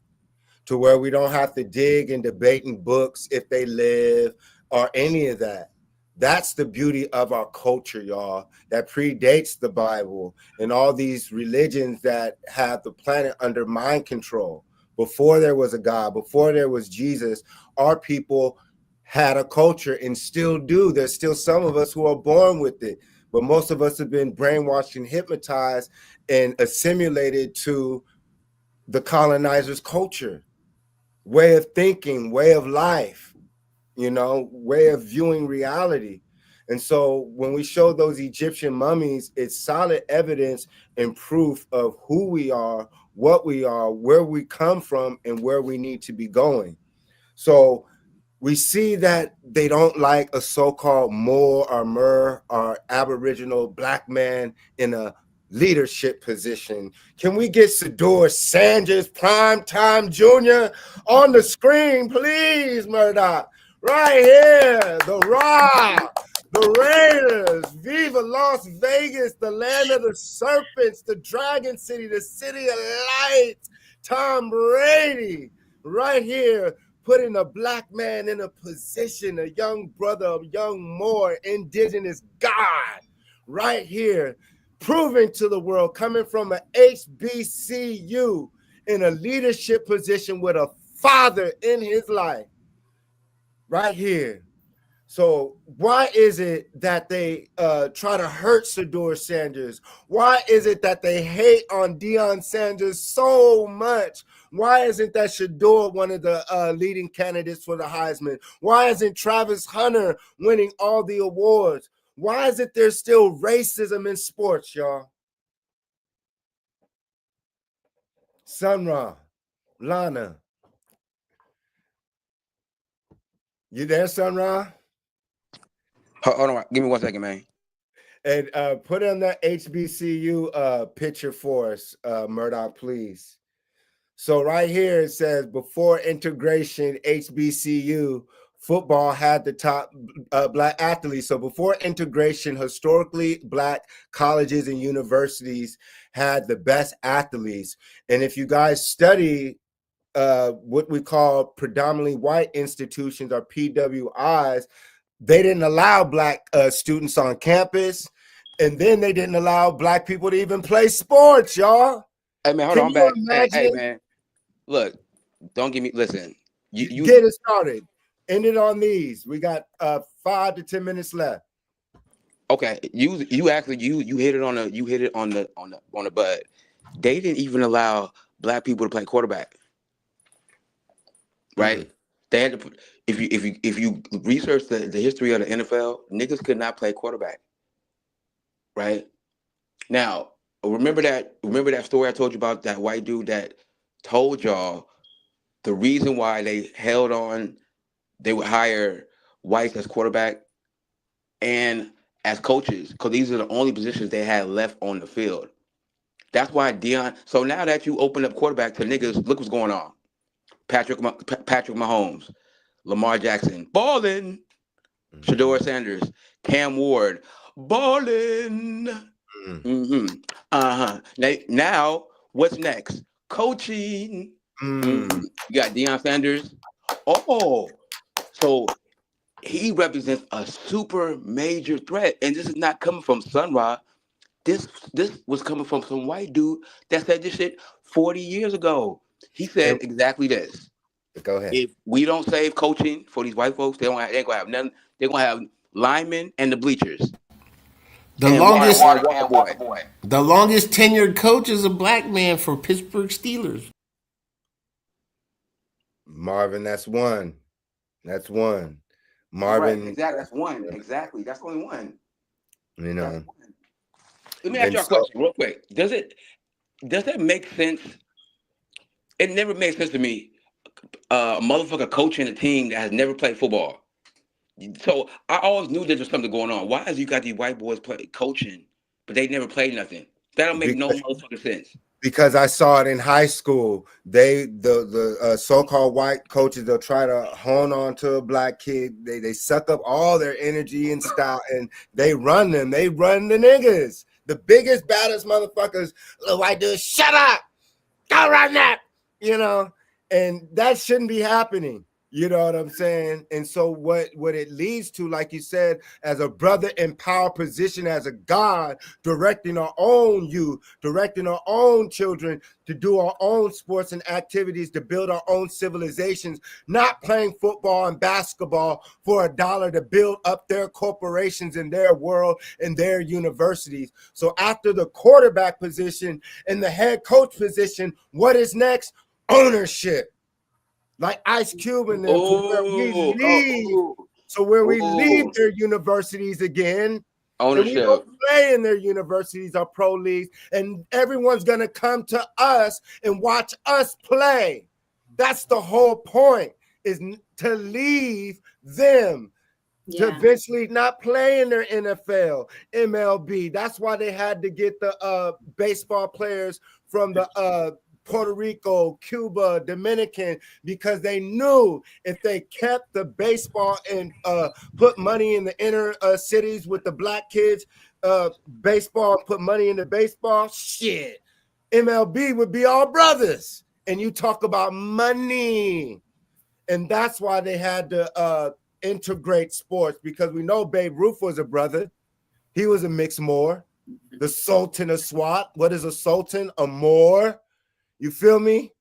to where we don't have to dig and debate in books if they live or any of that. That's the beauty of our culture, y'all, that predates the Bible and all these religions that have the planet under mind control. Before there was a God, before there was Jesus, our people had a culture and still do. There's still some of us who are born with it, but most of us have been brainwashed and hypnotized and assimilated to the colonizers' culture, way of thinking, way of life, way of viewing reality. And so when we show those Egyptian mummies, it's solid evidence and proof of who we are, what we are, where we come from, and where we need to be going. So we see that they don't like a so-called Moor or Mer or Aboriginal black man in a leadership position. Can we get Sador Sanders, Primetime Jr. on the screen, please, Murdoch? Right here, the Rock, the Raiders, Viva Las Vegas, the land of the serpents, the Dragon City, the city of lights, Tom Brady, right here, putting a black man in a position, a young brother, a young Moor, indigenous God, right here, proving to the world, coming from an HBCU in a leadership position with a father in his life, right here. So why is it that they try to hurt Sador Sanders? Why is it that they hate on Deion Sanders so much? Why isn't that Shador one of the leading candidates for the Heisman? Why isn't Travis Hunter winning all the awards? Why is it there's still racism in sports, y'all? Sun Ra, LANA. You there, Sun Ra? Hold on, give me 1 second, man. And put on that HBCU picture for us, Murdoch, please. So right here it says, before integration, HBCU football had the top black athletes. So before integration, historically, black colleges and universities had the best athletes. And if you guys study what we call predominantly white institutions, or PWIs, they didn't allow black students on campus, and then they didn't allow black people to even play sports, y'all. Hey man, hold on, I'm back. Hey man, look, don't give me. Listen, you get it started. End it on these. We got 5 to 10 minutes left. Okay, you actually hit it on the bud. They didn't even allow black people to play quarterback, right? Mm-hmm. They had to put, if you research the history of the NFL, niggas could not play quarterback, right? Now, remember that story I told you about, that white dude that told y'all the reason why they held on, they would hire whites as quarterback and as coaches, because these are the only positions they had left on the field. That's why Deion. So now that you open up quarterback to niggas, look what's going on. Patrick Mahomes, Lamar Jackson, balling. Shador Sanders, Cam Ward, ballin'. Now, what's next? Coaching. You got Deion Sanders. Oh, so he represents a super major threat, and this is not coming from Sun Ra. This was coming from some white dude that said this shit 40 years ago. He said exactly this. Go ahead. If we don't save coaching for these white folks, they ain't gonna have nothing. They're gonna have linemen and the bleachers. The longest tenured coach is a black man for Pittsburgh Steelers. Marvin, that's one. Marvin, right, exactly. That's one. Exactly. That's only one. You know. Let me ask you a question real quick. Does that make sense? It never made sense to me. A motherfucker coaching a team that has never played football. So I always knew there was something going on. Why is you got these white boys coaching, but they never played nothing? That don't make no motherfucking sense. Because I saw it in high school. The so-called white coaches, they'll try to hone on to a black kid. They suck up all their energy and style, and they run them. They run the niggas. The biggest, baddest motherfuckers, little white dudes, shut up. Go run that. You know, and that shouldn't be happening. You know what I'm saying? And so what it leads to, like you said, as a brother in power position, as a God, directing our own youth, directing our own children to do our own sports and activities, to build our own civilizations, not playing football and basketball for $1 to build up their corporations in their world and their universities. So after the quarterback position and the head coach position, what is next? Ownership. Like Ice Cube and them, where we leave. So where we leave their universities again, ownership. And we don't play in their universities or pro leagues, and everyone's gonna come to us and watch us play. That's the whole point, is to leave them. To eventually not play in their NFL, MLB. That's why they had to get the baseball players from the Puerto Rico, Cuba, Dominican, because they knew if they kept the baseball and put money in the inner cities with the black kids, baseball, put money into baseball, shit, MLB would be all brothers. And you talk about money. And that's why they had to integrate sports, because we know Babe Ruth was a brother. He was a mixed Moor. The Sultan of SWAT. What is a Sultan? A Moor. You feel me?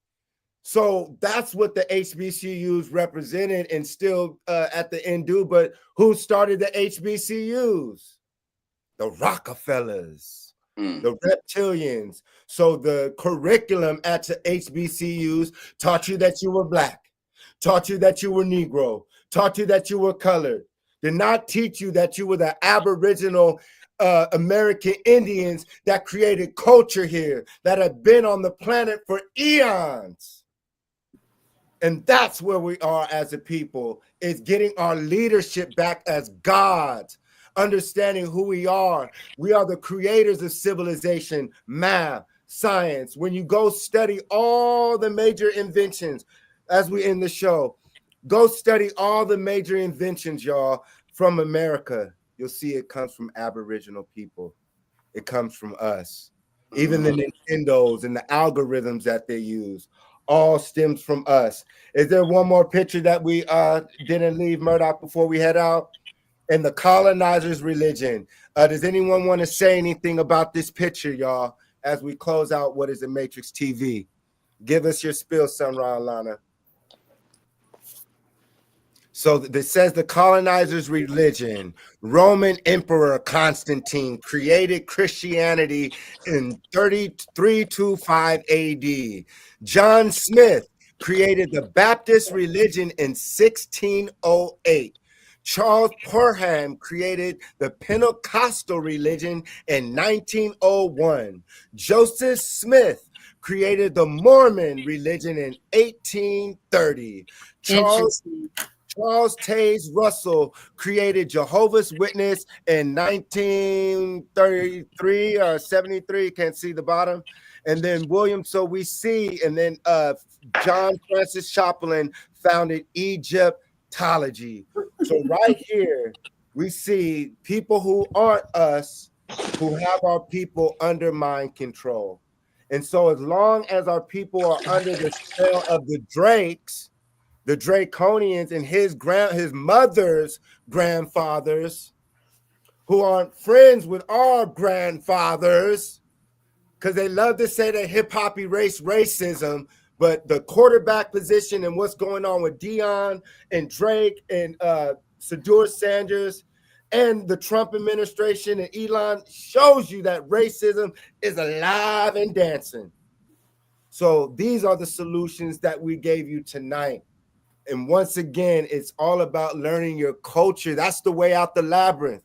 So that's what the HBCUs represented and still at the end do. But who started the HBCUs? The Rockefellers, the Reptilians. So the curriculum at the HBCUs taught you that you were black, taught you that you were Negro, taught you that you were colored, did not teach you that you were the Aboriginal American Indians that created culture here, that have been on the planet for eons. And that's where we are as a people, is getting our leadership back as gods, understanding who we are. We are the creators of civilization, math, science. When you go study all the major inventions, as we end the show, go study all the major inventions, y'all, from America. You'll see it comes from Aboriginal people. It comes from us. Even the Nintendos and the algorithms that they use all stems from us. Is there one more picture that we didn't leave, Murdoch, before we head out? And the colonizers' religion. Does anyone want to say anything about this picture, y'all, as we close out What is the Matrix TV? Give us your spiel, Sunrise Lana. So it says the colonizers' religion. Roman Emperor Constantine created Christianity in 325 AD. John Smith created the Baptist religion in 1608. Charles Parham created the Pentecostal religion in 1901. Joseph Smith created the Mormon religion in 1830. Charles Taze Russell created Jehovah's Witness in 1933 or 73. Can't see the bottom. And then William, so we see, and then John Francis Chaplin founded Egyptology. So right here, we see people who aren't us, who have our people under mind control. And so as long as our people are under the spell of the Drakes, the Draconians and his mother's grandfathers, who aren't friends with our grandfathers, because they love to say that hip-hop erased racism, but the quarterback position and what's going on with Dion and Drake and Sador Sanders and the Trump administration and Elon shows you that racism is alive and dancing. So these are the solutions that we gave you tonight. And once again, it's all about learning your culture. That's the way out the labyrinth.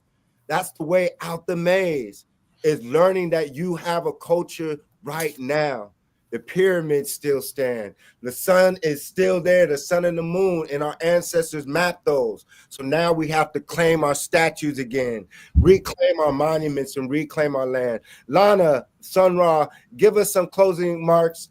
That's the way out the maze, is learning that you have a culture right now. The pyramids still stand. The sun is still there, the sun and the moon, and our ancestors mapped those. So now we have to claim our statues again, reclaim our monuments, and reclaim our land. LANA, Sun Ra, give us some closing marks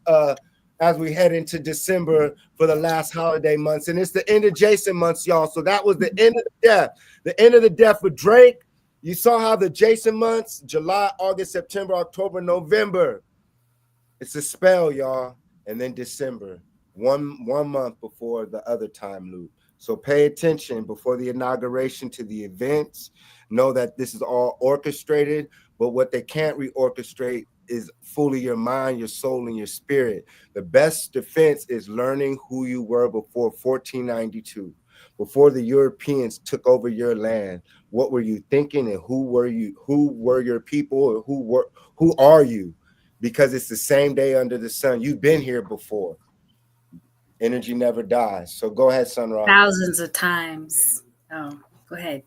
as we head into December for the last holiday months. And it's the end of Jason months, y'all. So that was the end of the death. The end of the death for Drake. You saw how the Jason months, July, August, September, October, November. It's a spell, y'all. And then December, one month before the other time loop. So pay attention before the inauguration to the events. Know that this is all orchestrated, but what they can't reorchestrate is fully your mind, your soul, and your spirit. The best defense is learning who you were before 1492, before the Europeans took over your land. What were you thinking, and who were you? Who were your people? Or who are you? Because it's the same day under the sun. You've been here before. Energy never dies. So go ahead, Sunrise. Thousands of times. Oh, go ahead.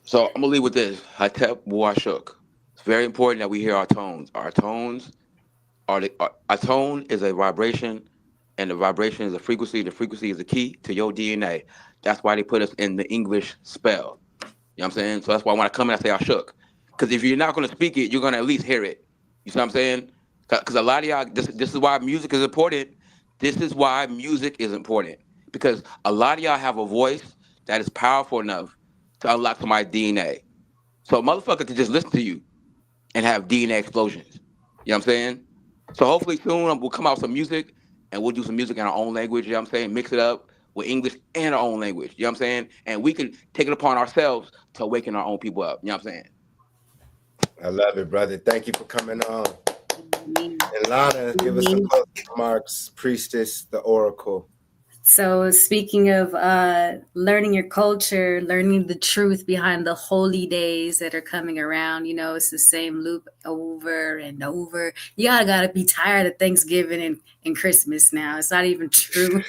So I'm gonna leave with this. Hatep Washuk. It's very important that we hear our tones. Our tones are a tone is a vibration, and the vibration is a frequency. The frequency is the key to your DNA. That's why they put us in the English spell. You know what I'm saying? So that's why when I come in, I say Ashuk. Because if you're not gonna speak it, you're gonna at least hear it. You see what I'm saying? Because a lot of y'all, this is why music is important. This is why music is important. Because a lot of y'all have a voice that is powerful enough to unlock somebody's DNA. So a motherfucker can just listen to you and have DNA explosions. You know what I'm saying? So hopefully soon we'll come out with some music and we'll do some music in our own language. You know what I'm saying? Mix it up with English and our own language. You know what I'm saying? And we can take it upon ourselves to awaken our own people up. You know what I'm saying? I love it, brother. Thank you for coming on. And LANA, give us some closing remarks. Priestess, the Oracle. So speaking of learning your culture, learning the truth behind the holy days that are coming around, you know, it's the same loop over and over. Y'all gotta be tired of Thanksgiving and Christmas now. It's not even true.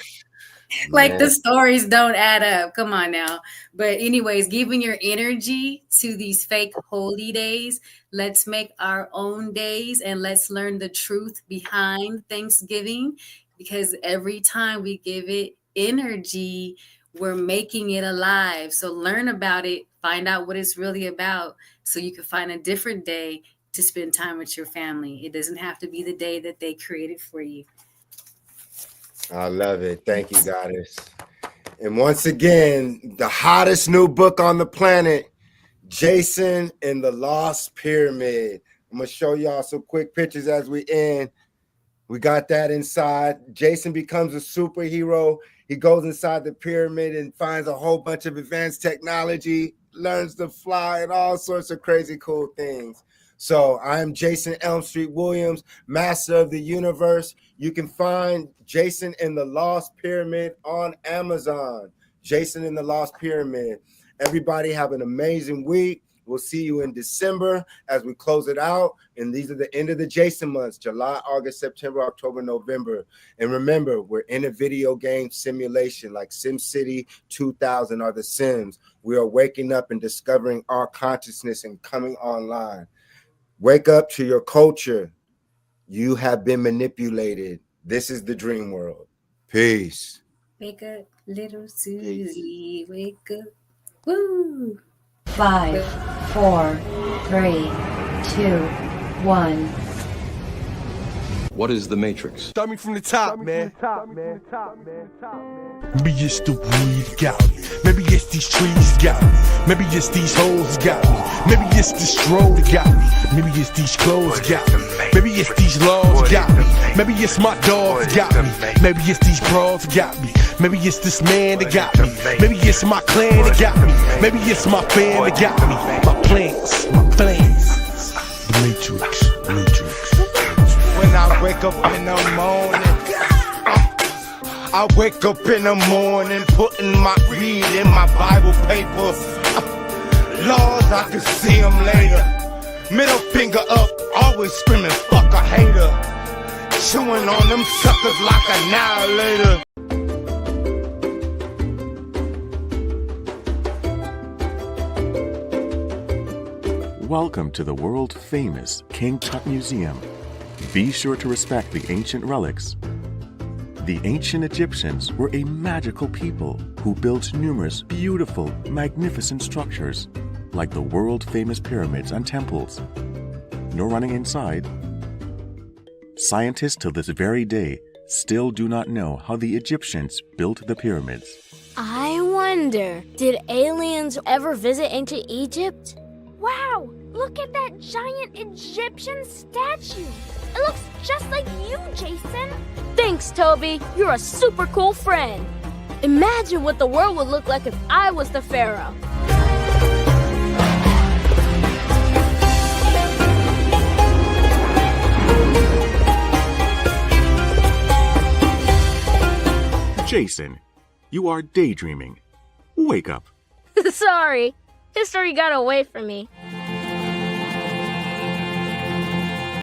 Like the stories don't add up. Come on now. But anyways, giving your energy to these fake holy days, let's make our own days and let's learn the truth behind Thanksgiving, because every time we give it energy, we're making it alive. So learn about it, find out what it's really about, so you can find a different day to spend time with your family. It doesn't have to be the day that they created for you. I love it. Thank you, Goddess. And once again, the hottest new book on the planet, Jason and the Lost Pyramid. I'm going to show y'all some quick pictures as we end. We got that inside. Jason becomes a superhero. He goes inside the pyramid and finds a whole bunch of advanced technology, learns to fly, and all sorts of crazy cool things. So I am Jason Elm Street Williams, master of the universe. You can find Jason in the Lost Pyramid on Amazon. Jason in the Lost Pyramid. Everybody have an amazing week. We'll see you in December as we close it out. And these are the end of the Jason months, July, August, September, October, November. And remember, we're in a video game simulation like SimCity 2000 or The Sims. We are waking up and discovering our consciousness and coming online. Wake up to your culture. You have been manipulated. This is the dream world. Peace. Wake up, little Susie. Wake up. Woo! 5, 4, 3, 2, 1. What is the Matrix? Start me from the top, man. Maybe it's the weed got me. Maybe it's these trees got me. Maybe it's these hoes got me. Maybe it's this stroll that got me. Maybe it's these clothes got me. Maybe it's these laws got me. Maybe it's my dogs got me. Maybe it's these bras got me. Maybe it's this man that got me. Maybe it's my clan that got me. Maybe it's my fam that got me. My plans, my plans. The Matrix, Matrix. When I wake up in the morning, I wake up in the morning, putting my read in my Bible paper. Lord, I can see him later. Middle finger up, always screaming, fuck a hater. Chewing on them suckers like annihilator. Welcome to the world-famous King Tut Museum. Be sure to respect the ancient relics. The ancient Egyptians were a magical people who built numerous beautiful, magnificent structures, like the world-famous pyramids and temples. No running inside. Scientists till this very day still do not know how the Egyptians built the pyramids. I wonder, did aliens ever visit ancient Egypt? Wow, look at that giant Egyptian statue. It looks just like you, Jason. Thanks, Toby. You're a super cool friend. Imagine what the world would look like if I was the pharaoh. Jason, you are daydreaming. Wake up. Sorry, history got away from me.